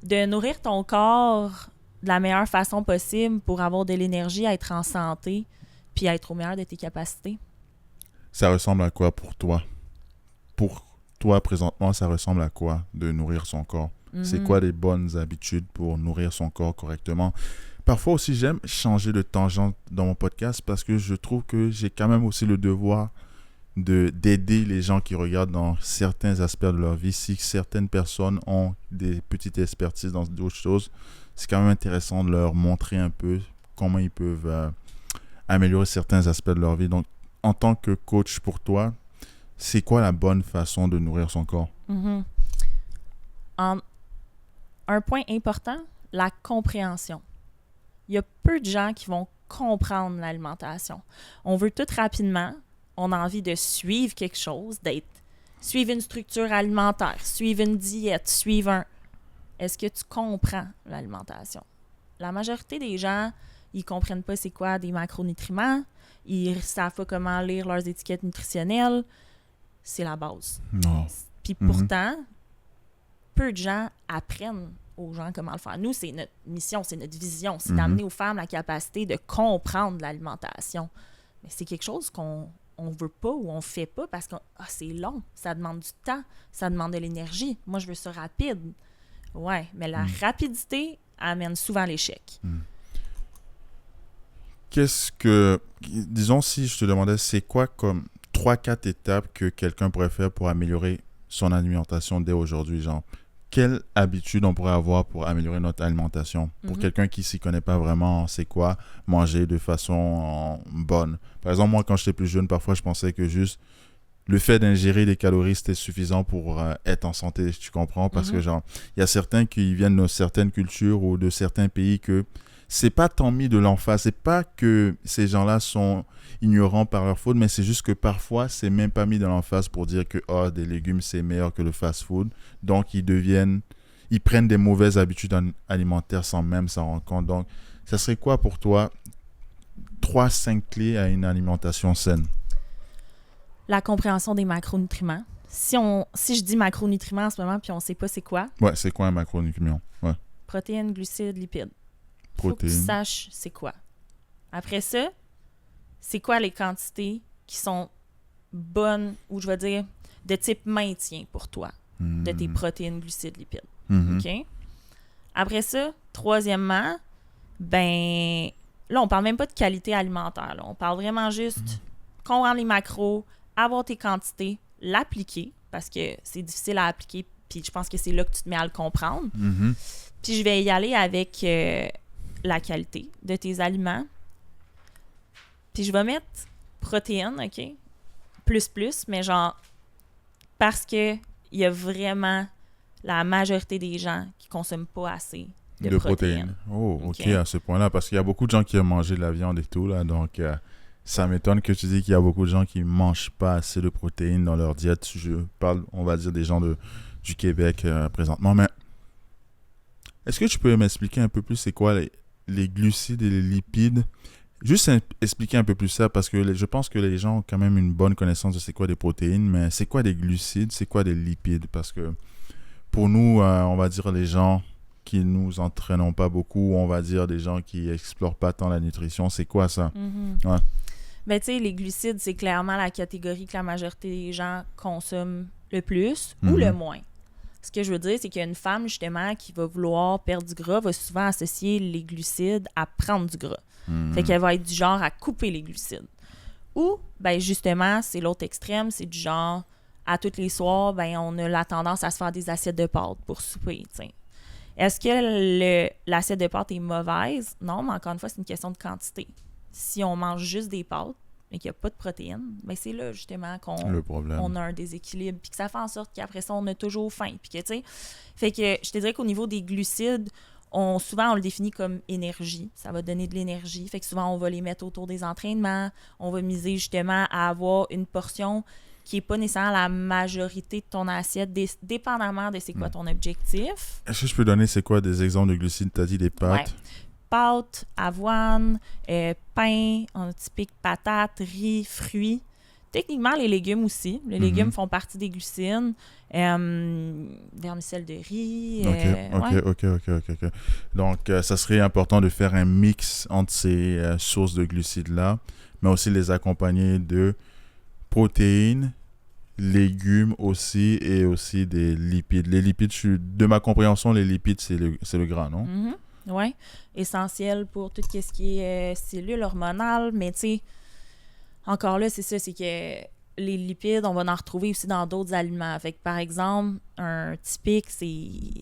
de nourrir ton corps de la meilleure façon possible pour avoir de l'énergie, être en santé, puis être au meilleur de tes capacités. Ça ressemble à quoi pour toi? Pour toi, présentement, ça ressemble à quoi de nourrir son corps? C'est quoi les bonnes habitudes pour nourrir son corps correctement? Parfois aussi, j'aime changer de tangente dans mon podcast parce que je trouve que j'ai quand même aussi le devoir d'aider les gens qui regardent dans certains aspects de leur vie. Si certaines personnes ont des petites expertises dans d'autres choses, c'est quand même intéressant de leur montrer un peu comment ils peuvent améliorer certains aspects de leur vie. Donc, en tant que coach pour toi, c'est quoi la bonne façon de nourrir son corps? Un point important, la compréhension. Il y a peu de gens qui vont comprendre l'alimentation. On veut tout rapidement, on a envie de suivre quelque chose, suivre une structure alimentaire, suivre une diète, suivre un... Est-ce que tu comprends l'alimentation? La majorité des gens, ils comprennent pas c'est quoi des macronutriments, ils savent pas comment lire leurs étiquettes nutritionnelles. C'est la base. Non. Puis pourtant, peu de gens apprennent aux gens comment le faire. Nous, c'est notre mission, c'est notre vision, c'est d'amener aux femmes la capacité de comprendre l'alimentation. Mais c'est quelque chose qu'on veut pas ou on fait pas parce que c'est long, ça demande du temps, ça demande de l'énergie. Moi, je veux ça rapide. Ouais, mais la rapidité amène souvent l'échec. Qu'est-ce que... Disons, si je te demandais, c'est quoi comme 3-4 étapes que quelqu'un pourrait faire pour améliorer son alimentation dès aujourd'hui, genre quelle habitude on pourrait avoir pour améliorer notre alimentation? Pour quelqu'un qui ne s'y connaît pas vraiment, c'est quoi manger de façon bonne? Par exemple, moi, quand j'étais plus jeune, parfois, je pensais que juste le fait d'ingérer des calories, c'était suffisant pour être en santé, tu comprends? Parce que, genre, il y a certains qui viennent de certaines cultures ou de certains pays que c'est pas tant mis de l'emphase. C'est pas que ces gens-là sont ignorants par leur faute, mais c'est juste que parfois, c'est même pas mis de l'emphase pour dire que des légumes, c'est meilleur que le fast-food. Donc, ils prennent des mauvaises habitudes alimentaires sans même s'en rendre compte. Donc, ça serait quoi pour toi 3-5 clés à une alimentation saine? La compréhension des macronutriments. Si je dis macronutriments en ce moment puis on sait pas c'est quoi. Ouais, c'est quoi un macronutriment? Ouais. Protéines, glucides, lipides. Faut que tu saches c'est quoi. Après ça, c'est quoi les quantités qui sont bonnes ou je vais dire de type maintien pour toi de tes protéines, glucides, lipides. OK? Après ça, troisièmement, là, on parle même pas de qualité alimentaire. Là. On parle vraiment juste comprendre les macros, avoir tes quantités, l'appliquer, parce que c'est difficile à appliquer, puis je pense que c'est là que tu te mets à le comprendre. Mhm. Puis je vais y aller avec la qualité de tes aliments. Puis je vais mettre protéines, OK? Plus, mais genre, parce que il y a vraiment la majorité des gens qui consomment pas assez de protéines. Oh, OK. ok, à ce point-là, parce qu'il y a beaucoup de gens qui aiment manger de la viande et tout, là, donc ça m'étonne que tu dis qu'il y a beaucoup de gens qui mangent pas assez de protéines dans leur diète. Je parle, on va dire, des gens du Québec présentement, mais est-ce que tu peux m'expliquer un peu plus c'est quoi les glucides et les lipides? Juste expliquer un peu plus ça, parce que je pense que les gens ont quand même une bonne connaissance de c'est quoi des protéines, mais c'est quoi des glucides, c'est quoi des lipides? Parce que pour nous, on va dire les gens qui nous entraînons pas beaucoup, on va dire des gens qui explorent pas tant la nutrition, c'est quoi ça? Ouais. Ben, tu sais, les glucides, c'est clairement la catégorie que la majorité des gens consomment le plus ou le moins. Ce que je veux dire, c'est qu'une femme, justement, qui va vouloir perdre du gras, va souvent associer les glucides à prendre du gras. Fait qu'elle va être du genre à couper les glucides. Ou, ben justement, c'est l'autre extrême, c'est du genre, à tous les soirs, ben on a la tendance à se faire des assiettes de pâtes pour souper, t'sais. Est-ce que l'assiette de pâtes est mauvaise? Non, mais encore une fois, c'est une question de quantité. Si on mange juste des pâtes, mais qu'il n'y a pas de protéines, ben c'est là, justement, Le problème. on a un déséquilibre, puis que ça fait en sorte qu'après ça, on a toujours faim. Puis que, tu sais, fait que je te dirais qu'au niveau des glucides, souvent, on le définit comme énergie. Ça va donner de l'énergie. Fait que souvent, on va les mettre autour des entraînements. On va miser, justement, à avoir une portion qui n'est pas nécessairement la majorité de ton assiette, dépendamment de c'est quoi ton objectif. Est-ce que je peux donner c'est quoi des exemples de glucides? Tu as dit des pâtes. Ouais. Pâtes, avoine, pain, en typique patates, riz, fruits. Techniquement, les légumes aussi. Les légumes font partie des glucides. Vermicelle de riz. OK. Donc, ça serait important de faire un mix entre ces sources de glucides-là, mais aussi les accompagner de protéines, légumes aussi, et aussi des lipides. Les lipides, de ma compréhension, les lipides, c'est le gras, non? Mm-hmm. Oui, essentiel pour tout ce qui est cellules hormonales, mais tu sais, encore là, c'est ça, c'est que les lipides, on va en retrouver aussi dans d'autres aliments. Fait que, par exemple, un typique, c'est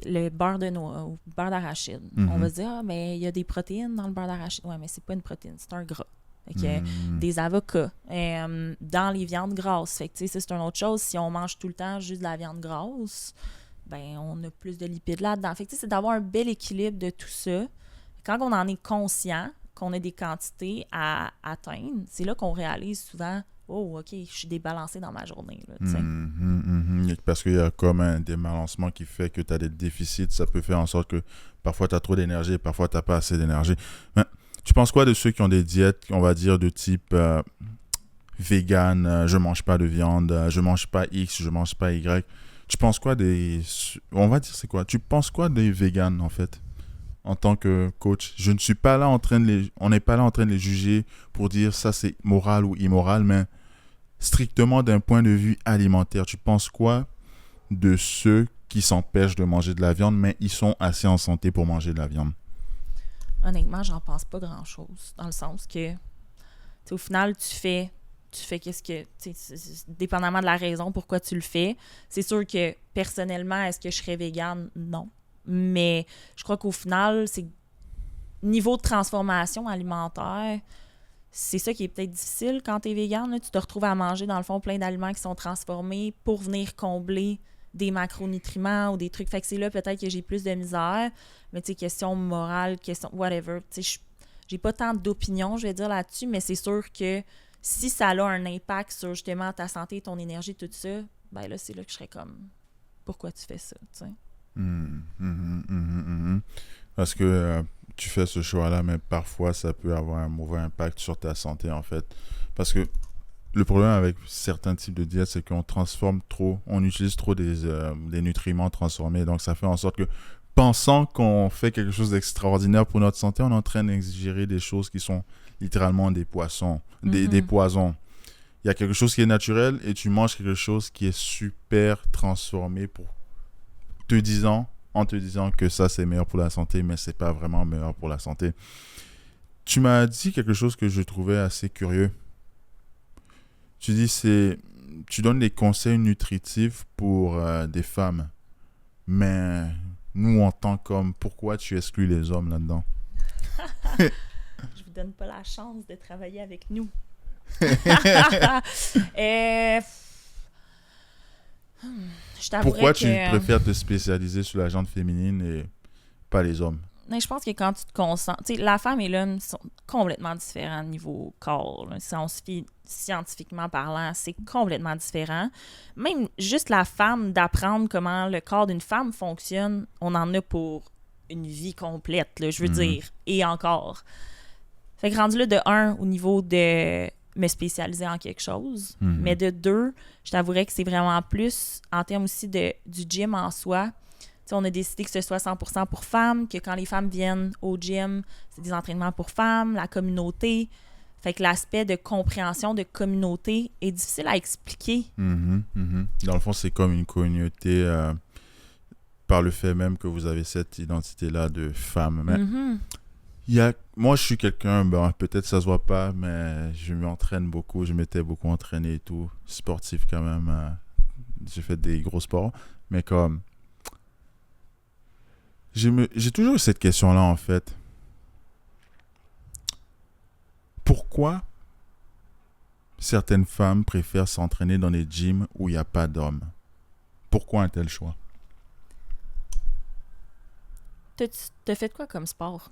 le beurre de noix ou le beurre d'arachide. On va se dire, mais il y a des protéines dans le beurre d'arachide. Oui, mais c'est pas une protéine, c'est un gras. Fait que, des avocats, dans les viandes grasses. Fait que, tu sais, ça, c'est une autre chose. Si on mange tout le temps juste de la viande grasse, ben on a plus de lipides là-dedans. Fait que, c'est d'avoir un bel équilibre de tout ça. Quand on en est conscient, qu'on a des quantités à atteindre, c'est là qu'on réalise souvent « Oh, OK, je suis débalancé dans ma journée. » Parce qu'il y a comme un débalancement qui fait que tu as des déficits. Ça peut faire en sorte que parfois tu as trop d'énergie et parfois tu n'as pas assez d'énergie. Mais tu penses quoi de ceux qui ont des diètes, on va dire, de type vegan, je mange pas de viande, je mange pas X, je mange pas Y. Tu penses quoi des... On va dire c'est quoi? Tu penses quoi des véganes, en fait, en tant que coach? Je ne suis pas là en train de les... On n'est pas là en train de les juger pour dire ça c'est moral ou immoral, mais strictement d'un point de vue alimentaire. Tu penses quoi de ceux qui s'empêchent de manger de la viande, mais ils sont assez en santé pour manger de la viande? Honnêtement, j'en pense pas grand-chose. Dans le sens que, au final, tu fais qu'est-ce que... Dépendamment de la raison pourquoi tu le fais. C'est sûr que, personnellement, est-ce que je serais végane? Non. Mais je crois qu'au final, c'est niveau de transformation alimentaire, c'est ça qui est peut-être difficile quand tu es végane. Là. Tu te retrouves à manger, dans le fond, plein d'aliments qui sont transformés pour venir combler des macronutriments ou des trucs. Fait que c'est là peut-être que j'ai plus de misère. Mais tu sais, question morale, question whatever. Tu sais, j'ai pas tant d'opinion, je vais dire, là-dessus, mais c'est sûr que si ça a un impact sur justement ta santé, ton énergie, tout ça, ben là, c'est là que je serais comme, pourquoi tu fais ça, tu sais? Parce que tu fais ce choix-là, mais parfois, ça peut avoir un mauvais impact sur ta santé, en fait. Parce que le problème avec certains types de diètes, c'est qu'on transforme trop, on utilise trop des nutriments transformés. Donc, ça fait en sorte que, pensant qu'on fait quelque chose d'extraordinaire pour notre santé, on est en train d'ingérer des choses qui sont littéralement des poissons, des poisons. Il y a quelque chose qui est naturel et tu manges quelque chose qui est super transformé en te disant que ça c'est meilleur pour la santé, mais c'est pas vraiment meilleur pour la santé. Tu m'as dit quelque chose que je trouvais assez curieux. Tu dis tu donnes des conseils nutritifs pour des femmes. Mais nous, en tant qu'hommes, pourquoi tu exclus les hommes là-dedans? Je vous donne pas la chance de travailler avec nous. Je t'avouerais Pourquoi que... tu préfères te spécialiser sur la gente féminine et pas les hommes? Mais je pense que quand tu te concentres... Tu sais, la femme et l'homme sont complètement différents niveau corps. Là. Si on se fie scientifiquement parlant, c'est complètement différent. Même juste la femme, d'apprendre comment le corps d'une femme fonctionne, on en a pour une vie complète, là, je veux dire. Et encore. Fait que rendu là, de un, au niveau de me spécialiser en quelque chose, mais de deux, je t'avouerais que c'est vraiment plus en termes aussi du gym en soi. T'sais, on a décidé que ce soit 100% pour femmes, que quand les femmes viennent au gym, c'est des entraînements pour femmes, la communauté. Fait que l'aspect de compréhension de communauté est difficile à expliquer. Dans le fond, c'est comme une communauté par le fait même que vous avez cette identité-là de femme. Mais moi, je suis quelqu'un, peut-être ça se voit pas, mais je m'entraîne beaucoup. Je m'étais beaucoup entraîné et tout. Sportif quand même. J'ai fait des gros sports. Mais comme... J'ai toujours eu cette question-là, en fait. Pourquoi certaines femmes préfèrent s'entraîner dans des gyms où il n'y a pas d'hommes? Pourquoi un tel choix? T'as fait quoi comme sport?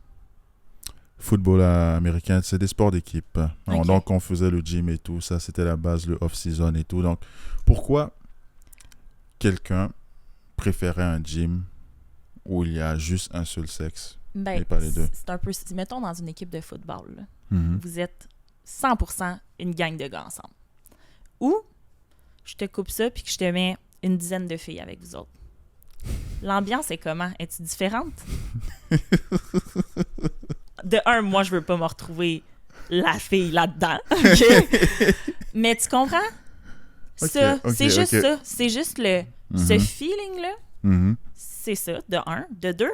Football américain, c'est des sports d'équipe. Okay. Donc, on faisait le gym et tout. Ça, c'était la base, le off-season et tout. Donc, pourquoi quelqu'un préférait un gym où il y a juste un seul sexe et pas les deux? C'est un peu... Mettons dans une équipe de football, là, vous êtes 100% une gang de gars ensemble. Ou je te coupe ça puis que je te mets une dizaine de filles avec vous autres. L'ambiance est comment? Es-tu différente? De un, moi, je veux pas me retrouver la fille là-dedans. Okay? Mais tu comprends? C'est juste ça. C'est juste ce feeling-là. C'est ça, de un. De deux,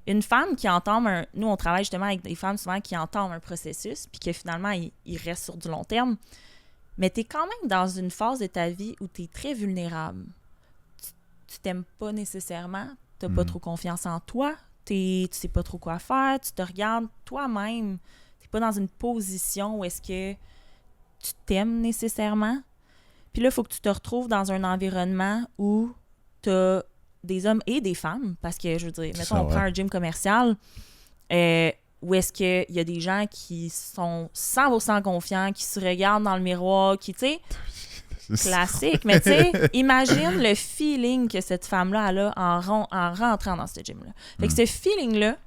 une femme qui entame nous, on travaille justement avec des femmes souvent qui entament un processus puis que finalement, il reste sur du long terme. Mais tu es quand même dans une phase de ta vie où tu es très vulnérable. Tu t'aimes pas nécessairement, tu n'as pas trop confiance en toi, tu sais pas trop quoi faire, tu te regardes toi-même. Tu n'es pas dans une position où est-ce que tu t'aimes nécessairement. Puis là, il faut que tu te retrouves dans un environnement où tu as des hommes et des femmes, parce que, je veux dire, mettons, on prend un gym commercial, où est-ce qu'il y a des gens qui sont 100% confiants, qui se regardent dans le miroir, qui, tu sais, classique, mais tu sais, imagine le feeling que cette femme-là elle a en rentrant dans ce gym-là. Fait que ce feeling-là,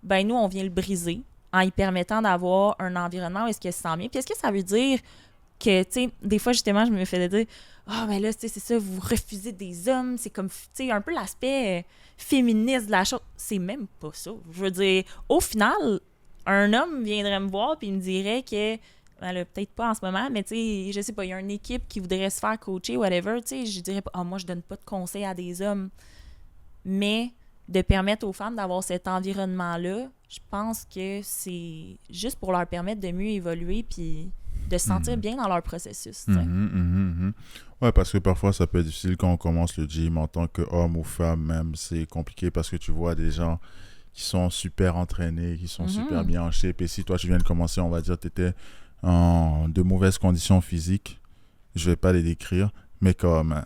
ben nous, on vient le briser en y permettant d'avoir un environnement où est-ce qu'elle se sent bien. Puis est-ce que ça veut dire que, tu sais, des fois, justement, je me fais dire « Ah, ben là, tu sais, c'est ça, vous refusez des hommes. » C'est comme, tu sais, un peu l'aspect féministe de la chose. C'est même pas ça. Je veux dire, au final, un homme viendrait me voir puis il me dirait que, ben là, peut-être pas en ce moment, mais tu sais, je sais pas, il y a une équipe qui voudrait se faire coacher, whatever, tu sais, je dirais pas « Ah, moi, je donne pas de conseils à des hommes. » Mais de permettre aux femmes d'avoir cet environnement-là, je pense que c'est juste pour leur permettre de mieux évoluer puis de se sentir bien dans leur processus. Ouais, parce que parfois, ça peut être difficile quand on commence le gym en tant qu'homme ou femme même. C'est compliqué parce que tu vois des gens qui sont super entraînés, qui sont super bien en shape. Et si toi, tu viens de commencer, on va dire, tu étais en de mauvaises conditions physiques, je vais pas les décrire, mais comme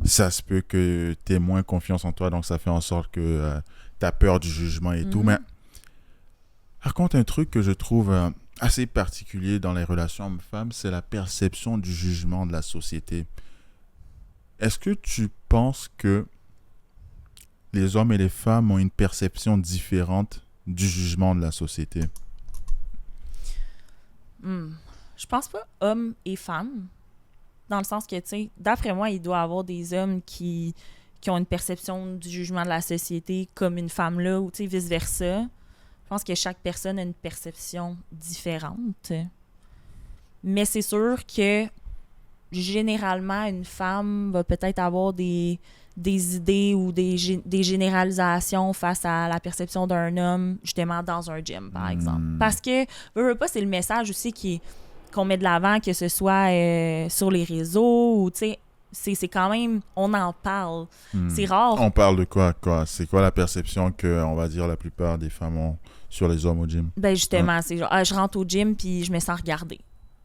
ça se peut que tu aies moins confiance en toi, donc ça fait en sorte que tu as peur du jugement et tout. Mais par contre, un truc que je trouve assez particulier dans les relations hommes-femmes, c'est la perception du jugement de la société. Est-ce que tu penses que les hommes et les femmes ont une perception différente du jugement de la société? Je pense pas hommes et femmes, dans le sens que, tu sais, d'après moi, il doit y avoir des hommes qui ont une perception du jugement de la société comme une femme là, ou tu sais, vice-versa. Je pense que chaque personne a une perception différente. Mais c'est sûr que généralement, une femme va peut-être avoir des idées ou des généralisations face à la perception d'un homme, justement, dans un gym, par exemple. Parce que, veux pas, c'est le message aussi qu'on met de l'avant, que ce soit sur les réseaux ou, tu sais, c'est quand même... On en parle. C'est rare. On parle de quoi? C'est quoi la perception que, on va dire, la plupart des femmes ont sur les hommes au gym? Ben justement, c'est genre, je rentre au gym puis je me sens regarder.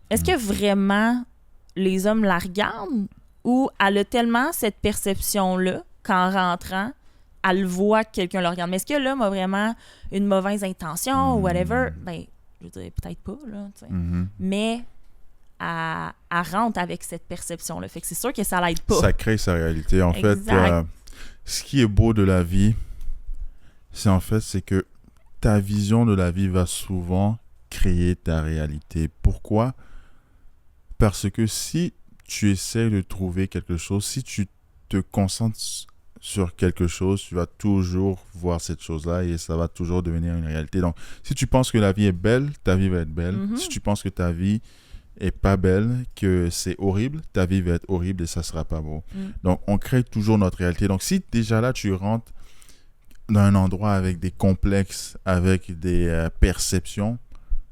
Est-ce que vraiment les hommes la regardent ou elle a tellement cette perception-là qu'en rentrant, elle voit que quelqu'un la regarde? Mais est-ce que l'homme a vraiment une mauvaise intention ou whatever? Ben, je dirais peut-être pas, là, tu sais. Mais elle rentre avec cette perception-là. Fait que c'est sûr que ça l'aide pas. Ça crée sa réalité. En fait, ce qui est beau de la vie, c'est que ta vision de la vie va souvent créer ta réalité. Pourquoi? Parce que si tu essaies de trouver quelque chose, si tu te concentres sur quelque chose, tu vas toujours voir cette chose-là et ça va toujours devenir une réalité. Donc, si tu penses que la vie est belle, ta vie va être belle. Si tu penses que ta vie est pas belle, que c'est horrible, ta vie va être horrible et ça sera pas beau. Donc, on crée toujours notre réalité. Donc, si déjà là, tu rentres dans un endroit avec des complexes, avec des perceptions,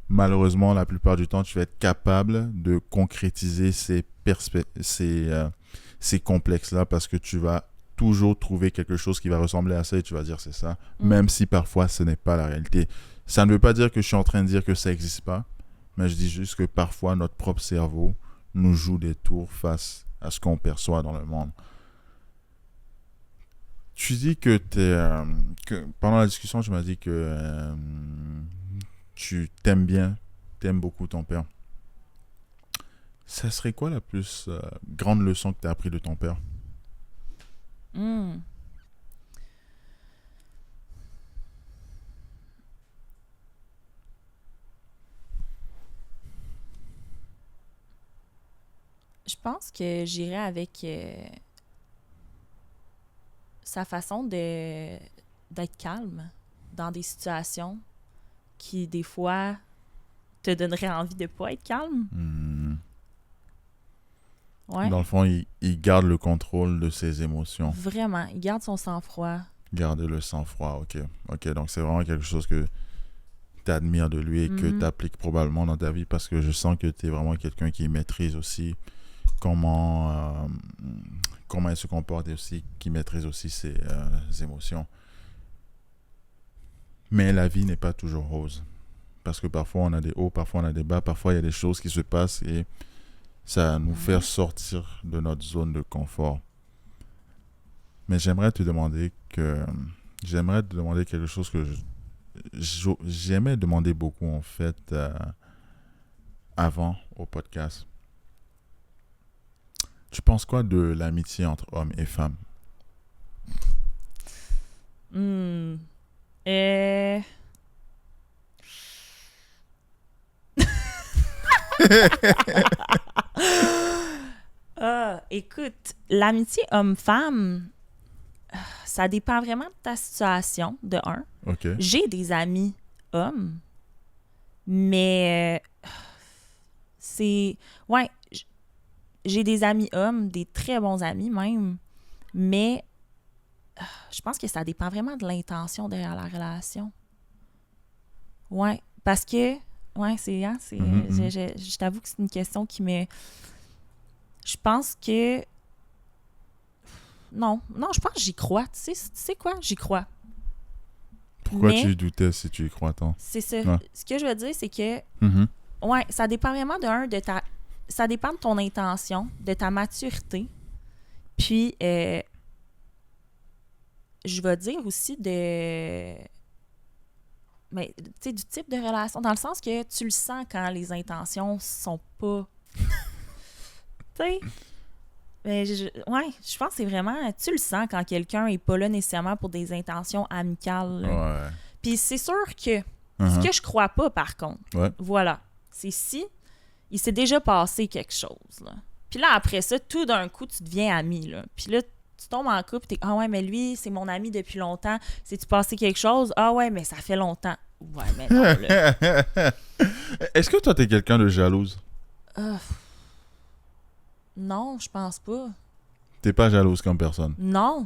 malheureusement, la plupart du temps, tu vas être capable de concrétiser ces complexes-là parce que tu vas toujours trouver quelque chose qui va ressembler à ça et tu vas dire c'est ça, même si parfois ce n'est pas la réalité. Ça ne veut pas dire que je suis en train de dire que ça n'existe pas, mais je dis juste que parfois notre propre cerveau nous joue des tours face à ce qu'on perçoit dans le monde. Tu dis que pendant la discussion, tu m'as dit que tu t'aimes beaucoup ton père. Ça serait quoi la plus grande leçon que tu as appris de ton père? Je pense que j'irais avec sa façon d'être calme dans des situations qui, des fois, te donneraient envie de pas être calme. Ouais. Dans le fond, il garde le contrôle de ses émotions. Vraiment, il garde son sang-froid. Garder le sang-froid, ok. Donc, c'est vraiment quelque chose que tu admires de lui et que tu appliques probablement dans ta vie parce que je sens que tu es vraiment quelqu'un qui maîtrise aussi comment il se comporte et aussi qui maîtrise aussi ses émotions. Mais la vie n'est pas toujours rose. Parce que parfois on a des hauts, parfois on a des bas, parfois il y a des choses qui se passent et ça nous fait sortir de notre zone de confort. Mais j'aimerais te demander quelque chose que j'aimais demander beaucoup en fait avant au podcast. Tu penses quoi de l'amitié entre hommes et femmes? Écoute, l'amitié homme-femme, ça dépend vraiment de ta situation, de un. Ok. J'ai des amis hommes, mais c'est... Ouais, j'ai des amis hommes, des très bons amis même, mais je pense que ça dépend vraiment de l'intention derrière la relation. Ouais, parce que... Ouais, je t'avoue que c'est une question qui me... Je pense que... Non, je pense que j'y crois. Tu sais quoi? J'y crois. Pourquoi tu doutais si tu y crois tant? C'est ça. Ouais. Ce que je veux dire, c'est que... Ouais, ça dépend vraiment ça dépend de ton intention, de ta maturité. Puis, je vais dire aussi mais, tu sais, du type de relation, dans le sens que tu le sens quand les intentions sont pas... tu sais? Mais je pense que c'est vraiment... Tu le sens quand quelqu'un est pas là nécessairement pour des intentions amicales. Ouais. Puis c'est sûr que... Ce que je crois pas, par contre, voilà, c'est si il s'est déjà passé quelque chose, là. Puis là, après ça, tout d'un coup, tu deviens ami, là. Puis là, tu tombes en couple, t'es « Ah ouais, mais lui, c'est mon ami depuis longtemps. C'est-tu passé quelque chose? Ah ouais, mais ça fait longtemps. » Ouais, mais non, là. Est-ce que toi, t'es quelqu'un de jalouse? Non, je pense pas. T'es pas jalouse comme personne? Non.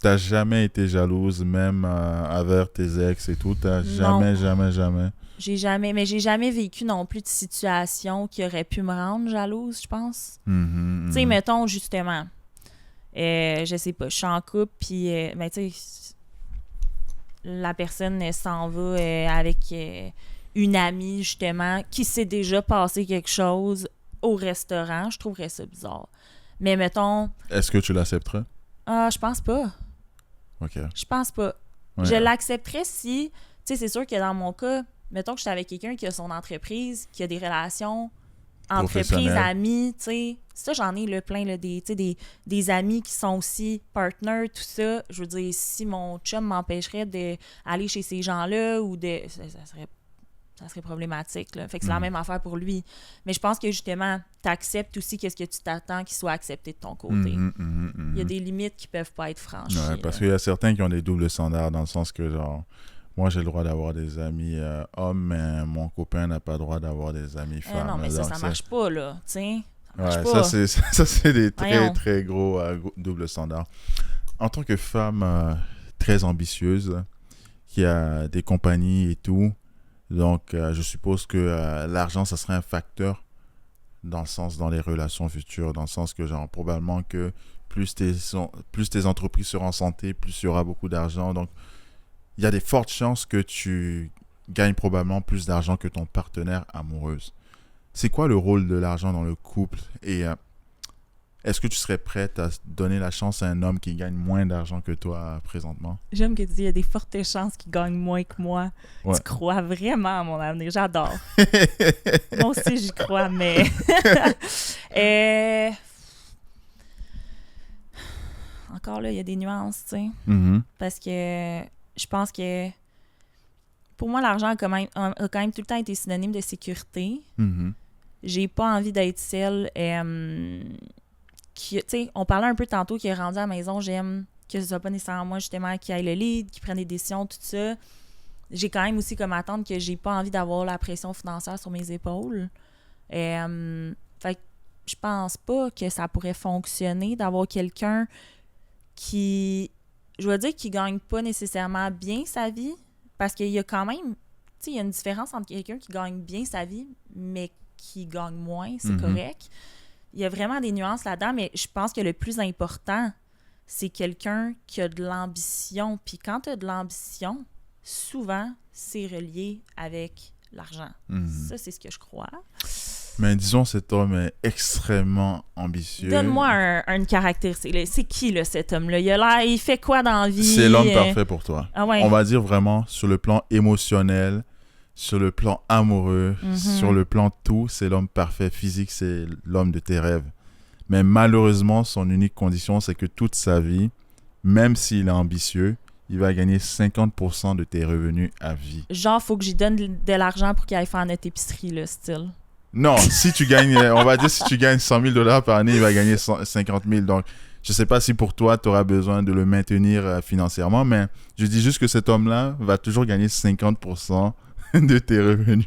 T'as jamais été jalouse, même avec tes ex et tout? T'as Non. jamais. J'ai jamais vécu non plus de situation qui aurait pu me rendre jalouse, je pense. Mhm, Tu sais, mhm. mettons, justement, je sais pas, je suis en couple, puis, ben, tu sais, la personne s'en va avec une amie, justement, qui s'est déjà passé quelque chose au restaurant. Je trouverais ça bizarre. Mais mettons, Est-ce que tu l'accepterais? je pense pas. Ok. Je pense pas. Ouais. Je l'accepterais si, tu sais, c'est sûr que dans mon cas, mettons que j'étais avec quelqu'un qui a son entreprise, qui a des relations entreprise, Professionnel. amis, tu sais. Ça, j'en ai là, plein, là, des amis qui sont aussi partners, tout ça. Je veux dire, si mon chum m'empêcherait d'aller chez ces gens-là ou de... Ça serait problématique, là. Fait que c'est la même affaire pour lui. Mais je pense que, justement, t'acceptes aussi qu'est-ce que tu t'attends qu'il soit accepté de ton côté. Il y a des limites qui peuvent pas être franchies. Ouais, parce là. qu'il y a certains qui ont des doubles standards dans le sens que, genre, moi j'ai le droit d'avoir des amis hommes, mais mon copain n'a pas le droit d'avoir des amis femmes. Non, mais ça, Donc, ça marche pas, là. Tu sais, ça marche ouais, pas. ça, c'est des très, Voyons. très gros doubles standards. En tant que femme très ambitieuse, qui a des compagnies et tout, donc je suppose que l'argent, ça serait un facteur dans le sens, dans les relations futures, dans le sens que, genre, probablement que plus tes entreprises seront en santé, plus il y aura beaucoup d'argent. Donc, il y a des fortes chances que tu gagnes probablement plus d'argent que ton partenaire amoureuse. C'est quoi le rôle de l'argent dans le couple? Et est-ce que tu serais prête à donner la chance à un homme qui gagne moins d'argent que toi présentement? J'aime que tu dis qu'il y a des fortes chances qu'il gagne moins que moi. Ouais. Tu crois vraiment à mon avenir. J'adore. Moi aussi, j'y crois, mais... Encore là, il y a des nuances, tu sais. Mhm. Parce que je pense que... Pour moi, l'argent a quand même tout le temps été synonyme de sécurité. Mhm. J'ai pas envie d'être celle... tu sais, on parlait un peu tantôt qui est rendu à la maison, j'aime que ce soit pas nécessairement moi, justement, qui aille le lead, qui prenne des décisions, tout ça. J'ai quand même aussi comme attente que j'ai pas envie d'avoir la pression financière sur mes épaules. Fait que je pense pas que ça pourrait fonctionner d'avoir quelqu'un qui, je veux dire, qui gagne pas nécessairement bien sa vie, parce qu'il y a quand même, tu sais, il y a une différence entre quelqu'un qui gagne bien sa vie, mais qui gagne moins, c'est correct. Il y a vraiment des nuances là-dedans, mais je pense que le plus important, c'est quelqu'un qui a de l'ambition. Puis quand tu as de l'ambition, souvent, c'est relié avec l'argent. Ça, c'est ce que je crois. Mais disons, cet homme est extrêmement ambitieux. Donne-moi une caractéristique. Là. C'est qui, là, cet homme-là? Il fait quoi dans la vie? C'est l'homme parfait pour toi. Ah ouais. On va dire vraiment sur le plan émotionnel, sur le plan amoureux, sur le plan tout, c'est l'homme parfait. Physique, c'est l'homme de tes rêves. Mais malheureusement, son unique condition, c'est que toute sa vie, même s'il est ambitieux, il va gagner 50% de tes revenus à vie. Genre, faut que j'y donne de l'argent pour qu'il aille faire notre épicerie, là, style. Non, si tu gagnes, on va dire si tu gagnes 100 000 $ par année, il va gagner 50 000. Donc, je ne sais pas si pour toi, tu auras besoin de le maintenir financièrement, mais je dis juste que cet homme-là va toujours gagner 50% de tes revenus.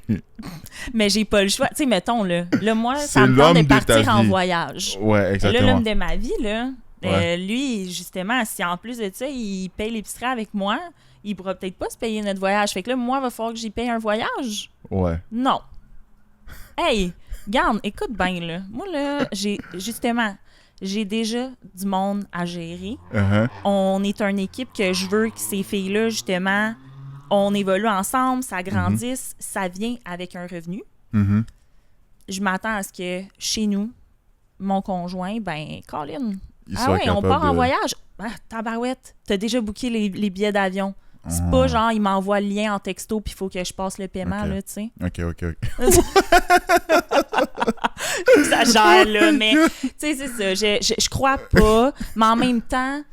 Mais j'ai pas le choix. Tu sais, mettons, là moi, C'est ça me tente l'homme de de ta partir en vie. voyage. Ouais, exactement. Là, l'homme de ma vie, là, Ouais. lui, justement, si en plus de ça, il paye l'épicerie avec moi, il pourra peut-être pas se payer notre voyage. Fait que là, moi, il va falloir que j'y paye un voyage. Ouais. Non. Hey, garde, écoute bien, là. Moi, là, j'ai déjà du monde à gérer. On est une équipe que je veux que ces filles-là, justement, on évolue ensemble, ça grandisse, ça vient avec un revenu. Je m'attends à ce que chez nous, mon conjoint, ben, Colin, on part en voyage. Ah, tabarouette, t'as déjà booké les billets d'avion. C'est pas genre, il m'envoie le lien en texto puis il faut que je passe le paiement, là, tu sais. OK. J'exagère, là, mais tu sais, c'est ça. Je crois pas, mais en même temps,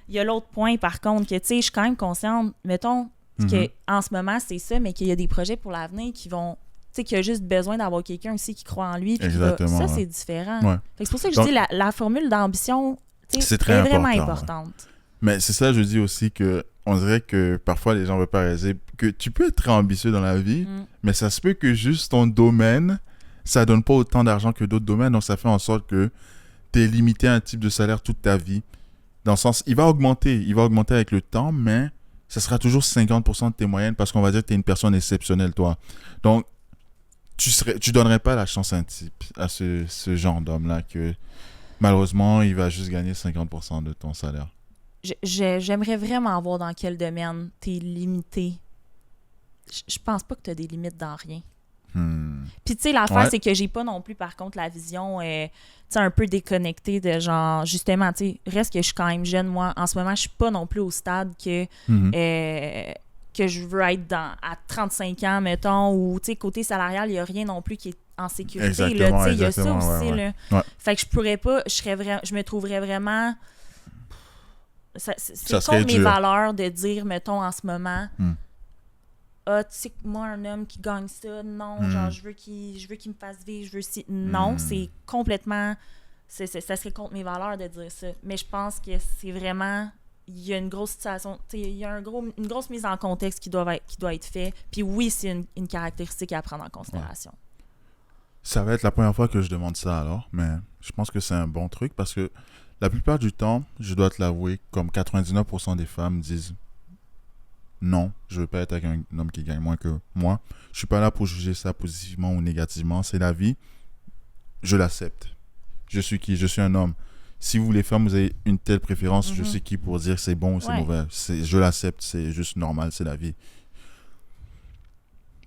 il y a l'autre point, par contre, que tu sais, je suis quand même consciente, mettons, qu'en ce moment, c'est ça, mais qu'il y a des projets pour l'avenir qui vont, tu sais, qu'il y a juste besoin d'avoir quelqu'un aussi qui croit en lui. Exactement. Ça, c'est différent. Ouais. Fait que c'est pour ça que Donc, je dis la formule d'ambition, tu sais, c'est très est vraiment important, importante. Mais c'est ça, je dis aussi que on dirait que parfois les gens ne veulent pas réaliser que tu peux être très ambitieux dans la vie, mais ça se peut que juste ton domaine, ça donne pas autant d'argent que d'autres domaines, donc ça fait en sorte que tu es limité à un type de salaire toute ta vie. Dans le sens, il va augmenter avec le temps, mais ça sera toujours 50% de tes moyennes parce qu'on va dire que tu es une personne exceptionnelle, toi. Donc, tu donnerais pas la chance à un type, à ce genre d'homme-là que malheureusement, il va juste gagner 50% de ton salaire. J'aimerais vraiment voir dans quel domaine t'es limité. Je pense pas que t'as des limites dans rien. Puis tu sais, l'affaire, c'est que j'ai pas non plus, par contre, la vision tu sais, un peu déconnectée de genre, justement, tu sais, reste que je suis quand même jeune, moi. En ce moment, je suis pas non plus au stade que je veux être à 35 ans, mettons, ou, tu sais, côté salarial, il y a rien non plus qui est en sécurité. Exactement, là, tu sais, il y a ça exactement, aussi, ouais. là. Fait que je pourrais pas, je me trouverais vraiment... C'est contre mes valeurs de dire, mettons, en ce moment... Ah, tu sais que moi, un homme qui gagne ça, non, genre, je veux qu'il me fasse vivre, je veux si... Non, c'est complètement... ça serait contre mes valeurs de dire ça. Mais je pense que c'est vraiment... Il y a une grosse situation... Tu sais, il y a une grosse mise en contexte qui doit être fait. Puis oui, c'est une caractéristique à prendre en considération. Ouais. Ça va être la première fois que je demande ça, alors. Mais je pense que c'est un bon truc parce que la plupart du temps, je dois te l'avouer, comme 99% des femmes disent... Non, je veux pas être avec un homme qui gagne moins que moi. Je suis pas là pour juger ça positivement ou négativement. C'est la vie. Je l'accepte. Je suis qui? Je suis un homme. Si vous, les femmes, vous avez une telle préférence, je suis qui pour dire c'est bon ou c'est mauvais? Je l'accepte. C'est juste normal. C'est la vie.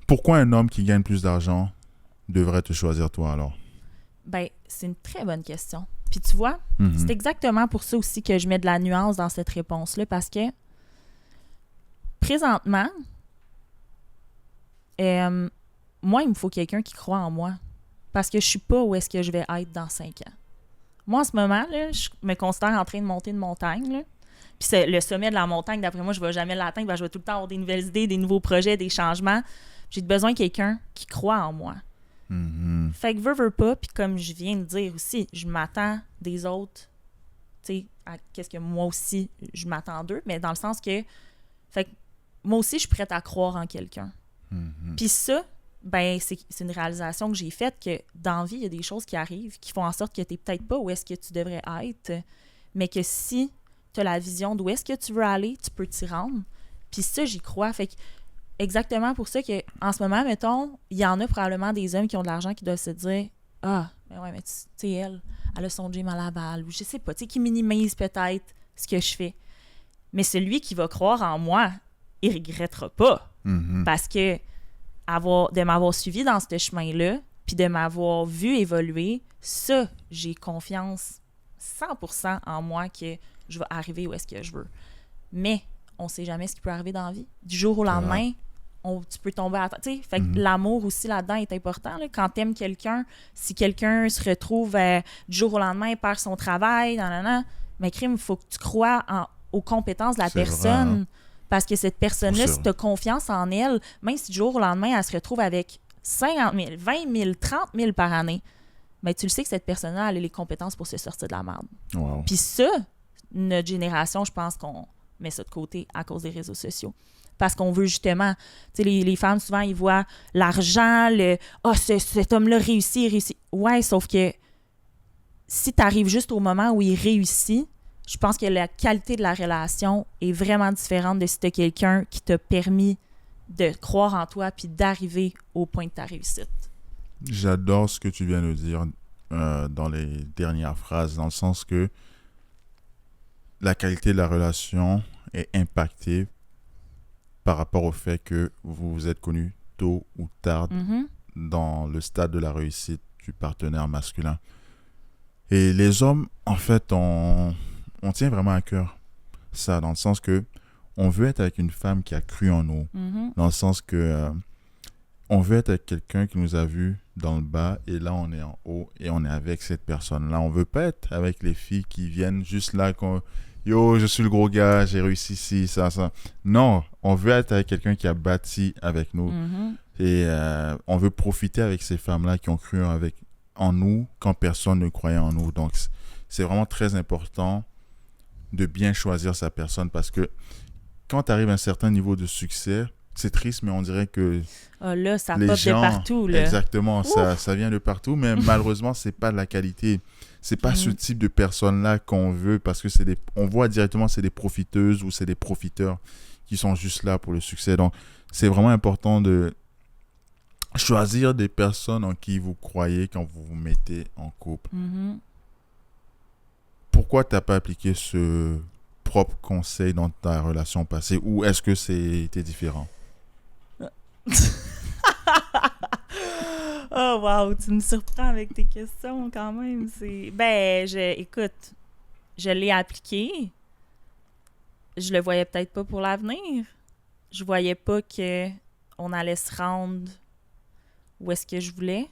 Pourquoi un homme qui gagne plus d'argent devrait te choisir toi, alors? Ben, c'est une très bonne question. Puis tu vois, c'est exactement pour ça aussi que je mets de la nuance dans cette réponse-là, parce que présentement, moi, il me faut quelqu'un qui croit en moi. Parce que je suis pas où est-ce que je vais être dans 5 ans. Moi, en ce moment, là, je me considère en train de monter une montagne. Là. Puis c'est le sommet de la montagne, d'après moi, je ne vais jamais l'atteindre. Ben, je vais tout le temps avoir des nouvelles idées, des nouveaux projets, des changements. J'ai besoin de quelqu'un qui croit en moi. Fait que veux pas, puis comme je viens de dire aussi, je m'attends des autres, tu sais, à qu'est-ce que moi aussi, je m'attends d'eux, mais dans le sens que, fait que moi aussi, je suis prête à croire en quelqu'un. Puis ça, ben c'est une réalisation que j'ai faite que dans la vie, il y a des choses qui arrivent qui font en sorte que tu n'es peut-être pas où est-ce que tu devrais être, mais que si tu as la vision d'où est-ce que tu veux aller, tu peux t'y rendre. Puis ça, j'y crois. Fait que exactement pour ça qu'en ce moment, mettons, il y en a probablement des hommes qui ont de l'argent qui doivent se dire « Ah, mais ouais, mais tu sais, elle a son gym à Laval. » Ou je sais pas, tu sais, qui minimise peut-être ce que je fais. Mais celui qui va croire en moi, il regrettera pas. Parce que de m'avoir suivi dans ce chemin-là, puis de m'avoir vu évoluer, ça, j'ai confiance 100% en moi que je vais arriver où est-ce que je veux. Mais on sait jamais ce qui peut arriver dans la vie. Du jour au lendemain, tu peux tomber à... Tu sais, fait que l'amour aussi là-dedans est important. Là. Quand t'aimes quelqu'un, si quelqu'un se retrouve du jour au lendemain, il perd son travail, mais crime, il faut que tu crois aux compétences de la personne. Vrai, hein? Parce que cette personne-là, si tu as confiance en elle, même si du jour au lendemain, elle se retrouve avec 50 000, 20 000, 30 000 par année, mais tu le sais que cette personne-là, elle a les compétences pour se sortir de la merde. Wow. Puis ça, notre génération, je pense qu'on met ça de côté à cause des réseaux sociaux. Parce qu'on veut justement, tu sais, les femmes, souvent, ils voient l'argent, cet homme-là réussit. Ouais, sauf que si tu arrives juste au moment où il réussit, je pense que la qualité de la relation est vraiment différente de si tu as quelqu'un qui t'a permis de croire en toi puis d'arriver au point de ta réussite. J'adore ce que tu viens de dire dans les dernières phrases, dans le sens que la qualité de la relation est impactée par rapport au fait que vous vous êtes connus tôt ou tard dans le stade de la réussite du partenaire masculin. Et les hommes, en fait, on tient vraiment à cœur ça, dans le sens que on veut être avec une femme qui a cru en nous, dans le sens que on veut être avec quelqu'un qui nous a vus dans le bas et là on est en haut et on est avec cette personne-là. On veut pas être avec les filles qui viennent juste là yo, je suis le gros gars, j'ai réussi ici, ça. Non, on veut être avec quelqu'un qui a bâti avec nous et on veut profiter avec ces femmes-là qui ont cru en nous quand personne ne croyait en nous. Donc c'est vraiment très important de bien choisir sa personne parce que quand tu arrives à un certain niveau de succès, C'est triste, mais on dirait que Ah, là, ça les pop gens... de partout, là. Exactement, ça vient de partout, mais malheureusement, c'est pas de la qualité. C'est pas ce type de personnes-là qu'on veut, parce que on voit directement c'est des profiteuses ou c'est des profiteurs qui sont juste là pour le succès. Donc, c'est vraiment important de choisir des personnes en qui vous croyez quand vous vous mettez en couple. Mhm. Pourquoi tu n'as pas appliqué ce propre conseil dans ta relation passée, ou est-ce que c'était différent? Oh wow, tu me surprends avec tes questions quand même. Écoute, je l'ai appliqué. Je le voyais peut-être pas pour l'avenir. Je voyais pas que on allait se rendre où est-ce que je voulais.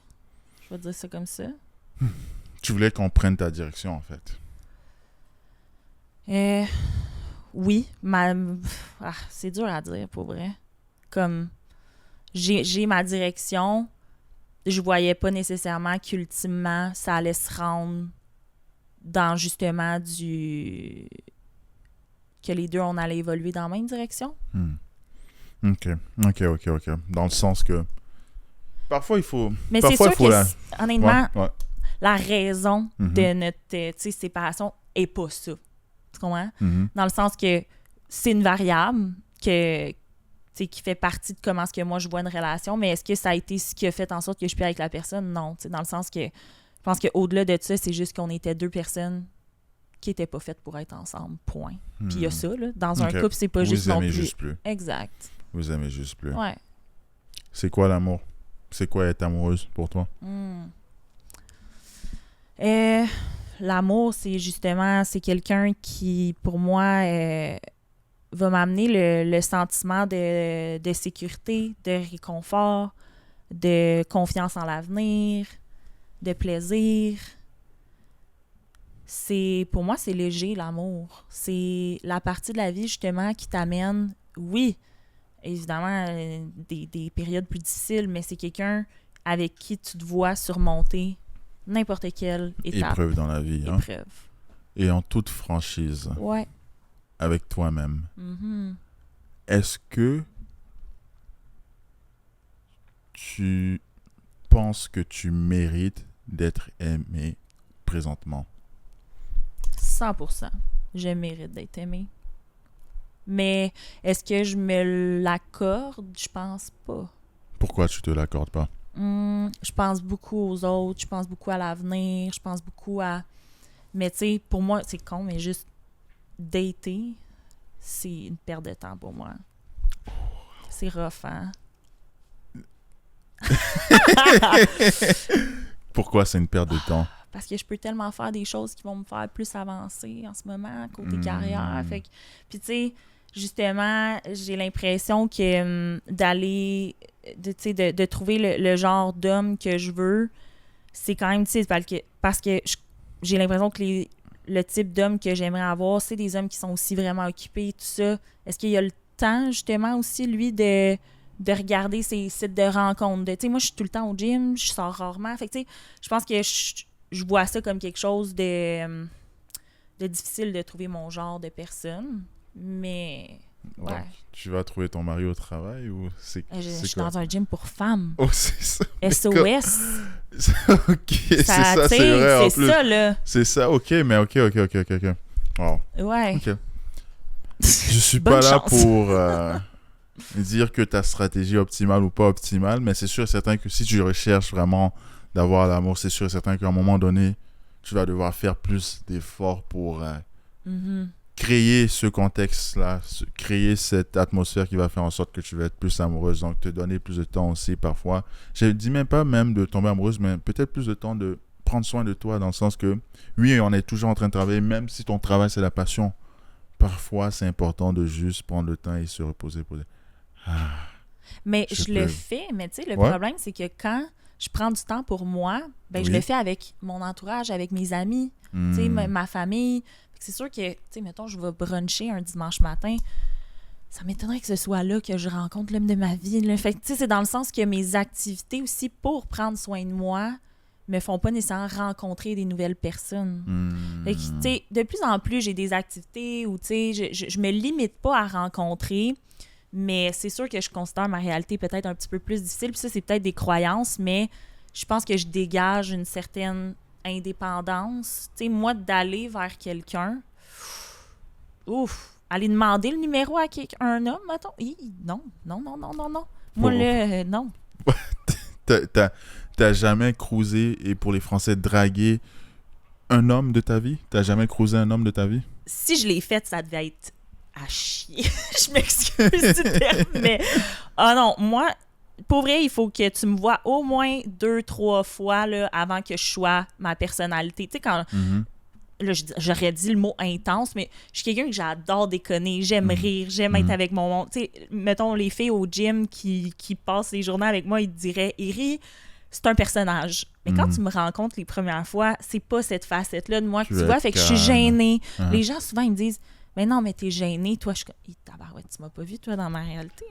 Je vais dire ça comme ça. Tu voulais qu'on prenne ta direction, en fait. Oui, c'est dur à dire pour vrai. Comme j'ai ma direction, je voyais pas nécessairement qu'ultimement ça allait se rendre dans justement que les deux on allait évoluer dans la même direction. Ok. Dans le sens que parfois il faut. Mais c'est sûr que honnêtement, la raison de notre séparation est pas ça. Tu comprends? Dans le sens que c'est une variable qui fait partie de comment est-ce que moi je vois une relation, mais est-ce que ça a été ce qui a fait en sorte que je suis avec la personne? Non. Dans le sens que je pense qu'au-delà de ça, c'est juste qu'on était deux personnes qui n'étaient pas faites pour être ensemble. Point. Puis il y a ça, là. Dans un couple, c'est pas juste non plus. Vous aimez juste plus. Exact. Vous aimez juste plus. Ouais. C'est quoi l'amour? C'est quoi être amoureuse pour toi? L'amour, c'est quelqu'un qui, pour moi, va m'amener le sentiment de sécurité, de réconfort, de confiance en l'avenir, de plaisir. Pour moi, c'est léger, l'amour. C'est la partie de la vie, justement, qui t'amène, oui, évidemment, des périodes plus difficiles, mais c'est quelqu'un avec qui tu te vois surmonter n'importe quelle étape. Épreuve dans la vie. Hein? Épreuve. Et en toute franchise. Ouais. Avec toi-même. Mm-hmm. Est-ce que tu penses que tu mérites d'être aimé présentement? 100%. Je mérite d'être aimée. Mais est-ce que je me l'accorde? Je pense pas. Pourquoi tu te l'accordes pas? Je pense beaucoup aux autres, je pense beaucoup à l'avenir, je pense beaucoup à... Mais tu sais, pour moi, c'est con, mais juste dater, c'est une perte de temps pour moi. C'est rough, hein? Pourquoi c'est une perte de temps? Parce que je peux tellement faire des choses qui vont me faire plus avancer en ce moment, côté carrière. Fait que, puis tu sais, justement, j'ai l'impression que de trouver le genre d'homme que je veux, c'est quand même, tu sais, parce que j'ai l'impression que le type d'homme que j'aimerais avoir, c'est des hommes qui sont aussi vraiment occupés, tout ça. Est-ce qu'il y a le temps, justement, aussi, lui, de regarder ces sites de rencontres? Tu sais, moi, je suis tout le temps au gym, je sors rarement. Fait que, tu sais, je pense que je vois ça comme quelque chose de difficile de trouver mon genre de personne. Mais, ouais. Donc, tu vas trouver ton mari au travail ou c'est je suis dans un gym pour femmes. Oh, c'est ça. SOS. Ok, c'est ça, c'est vrai en plus. C'est ça, là. C'est ça, ok, mais ok. Wow. Ouais. Ok. Je suis Bonne pas là chance. pour dire que ta stratégie est optimale ou pas optimale, mais c'est sûr et certain que si tu recherches vraiment d'avoir l'amour, c'est sûr et certain qu'à un moment donné, tu vas devoir faire plus d'efforts pour créer ce contexte-là, créer cette atmosphère qui va faire en sorte que tu vas être plus amoureuse. Donc, te donner plus de temps aussi parfois. Je ne dis même pas même de tomber amoureuse, mais peut-être plus de temps de prendre soin de toi dans le sens que, oui, on est toujours en train de travailler, même si ton travail, c'est la passion. Parfois, c'est important de juste prendre le temps et se reposer. Mais je le fais, mais tu sais, le problème, c'est que quand je prends du temps pour moi, je le fais avec mon entourage, avec mes amis, tu sais, ma famille. C'est sûr que, tu sais, mettons, je vais bruncher un dimanche matin, ça m'étonnerait que ce soit là que je rencontre l'homme de ma vie. Là. Fait que, tu sais, c'est dans le sens que mes activités aussi pour prendre soin de moi me font pas nécessairement rencontrer des nouvelles personnes. Fait que, tu sais, de plus en plus, j'ai des activités où, tu sais, je me limite pas à rencontrer Mais c'est sûr que je considère ma réalité peut-être un petit peu plus difficile. Puis ça, c'est peut-être des croyances, mais je pense que je dégage une certaine indépendance. Tu sais, moi, d'aller vers quelqu'un, aller demander le numéro à un homme, mettons. Non. Moi, là, non. T'as jamais cruisé, et pour les Français, dragué un homme de ta vie? T'as jamais cruisé un homme de ta vie? Si je l'ai fait, ça devait être à chier. Je m'excuse du terme, mais... Ah non, moi, pour vrai, il faut que tu me vois au moins 2-3 fois là, avant que je sois ma personnalité. Tu sais, quand... Là, j'aurais dit le mot intense, mais je suis quelqu'un que j'adore déconner, j'aime rire, j'aime être avec mon monde. Tu sais, mettons, les filles au gym qui passent les journées avec moi, ils te diraient « Eri, c'est un personnage. » Mais quand tu me rencontres les premières fois, c'est pas cette facette-là de moi que tu vois, fait que je suis gênée. Les gens, souvent, ils me disent « Mais non, mais t'es gênée. » Toi, je suis comme « Tabarouette, tu m'as pas vu, toi, dans ma réalité. »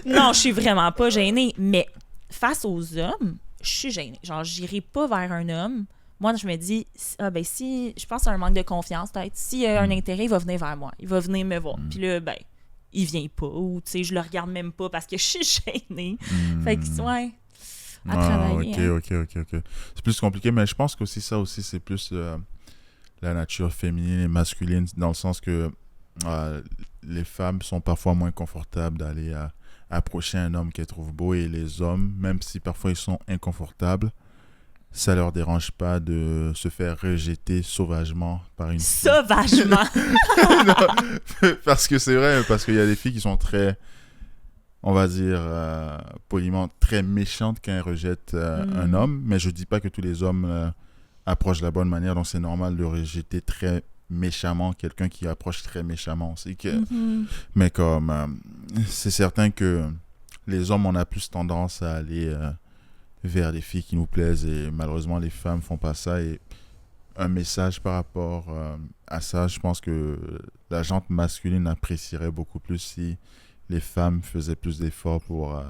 Non, je suis vraiment pas gênée. Mais face aux hommes, je suis gênée. Genre, j'irai pas vers un homme. Moi, je me dis, si je pense à un manque de confiance, peut-être. S'il y a un intérêt, il va venir vers moi. Il va venir me voir. Puis là, il vient pas. Ou, tu sais, je le regarde même pas parce que je suis gênée. Fait que, ouais, à travailler. OK. C'est plus compliqué, mais je pense qu'aussi, ça aussi, c'est plus la nature féminine et masculine, dans le sens que les femmes sont parfois moins confortables d'aller approcher un homme qu'elles trouvent beau, et les hommes, même si parfois ils sont inconfortables, ça leur dérange pas de se faire rejeter sauvagement par une fille. Sauvagement! Non, parce que c'est vrai, parce qu'il y a des filles qui sont très, on va dire, poliment, très méchantes quand elles rejettent un homme, mais je dis pas que tous les hommes approchent de la bonne manière, donc c'est normal de rejeter très méchamment quelqu'un qui approche très méchamment. Mais comme, c'est certain que les hommes, on a plus tendance à aller... vers les filles qui nous plaisent, et malheureusement les femmes font pas ça. Et un message par rapport à ça, je pense que la gente masculine apprécierait beaucoup plus si les femmes faisaient plus d'efforts pour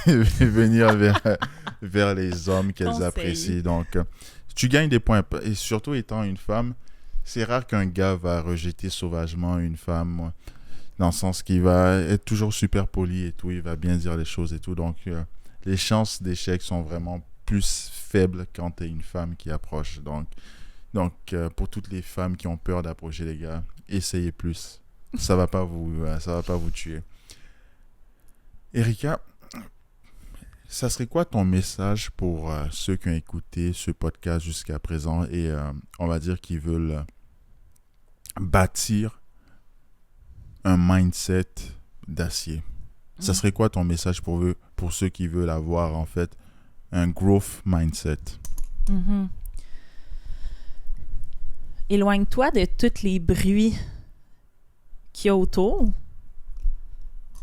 venir vers les hommes qu'elles apprécient. Donc tu gagnes des points, et surtout étant une femme, c'est rare qu'un gars va rejeter sauvagement une femme, dans le sens qu'il va être toujours super poli et tout, il va bien dire les choses et tout, donc les chances d'échec sont vraiment plus faibles quand tu es une femme qui approche. Donc pour toutes les femmes qui ont peur d'approcher les gars, essayez plus. Ça va pas vous tuer. Erika, ça serait quoi ton message pour ceux qui ont écouté ce podcast jusqu'à présent et on va dire qu'ils veulent bâtir un mindset d'acier? Ça serait quoi ton message pour eux, pour ceux qui veulent avoir en fait un growth mindset? Éloigne-toi de tous les bruits qu'il y a autour,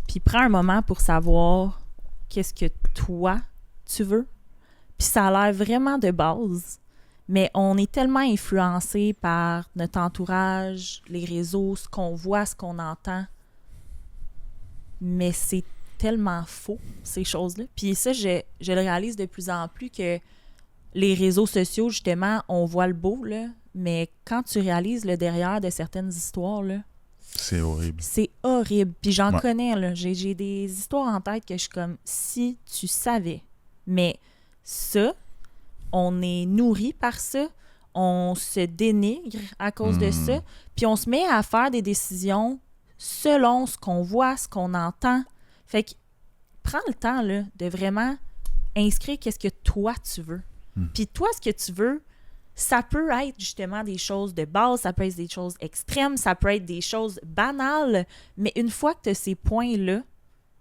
puis prends un moment pour savoir qu'est-ce que toi tu veux. Puis ça a l'air vraiment de base, mais on est tellement influencé par notre entourage, les réseaux, ce qu'on voit, ce qu'on entend. Mais c'est tellement faux, ces choses-là. Puis ça, je le réalise de plus en plus que les réseaux sociaux, justement, on voit le beau, là, mais quand tu réalises le derrière de certaines histoires, là, c'est horrible. C'est horrible. Puis j'en connais, là. J'ai des histoires en tête que je suis comme, si tu savais. Mais ça, on est nourri par ça, on se dénigre à cause de ça, puis on se met à faire des décisions selon ce qu'on voit, ce qu'on entend. Fait que prends le temps là, de vraiment inscrire qu'est-ce que toi tu veux. Puis toi, ce que tu veux, ça peut être justement des choses de base, ça peut être des choses extrêmes, ça peut être des choses banales, mais une fois que tu as ces points-là,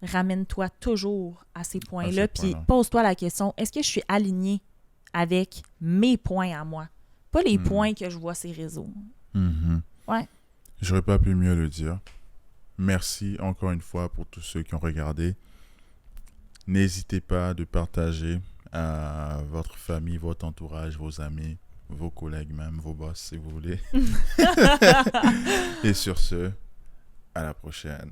ramène-toi toujours à ces points-là, puis pose-toi la question, est-ce que je suis alignée avec mes points à moi? Pas les points que je vois sur les réseaux. Ouais. J'aurais pas pu mieux le dire. Merci encore une fois pour tous ceux qui ont regardé. N'hésitez pas de partager à votre famille, votre entourage, vos amis, vos collègues même, vos boss si vous voulez. Et sur ce, à la prochaine.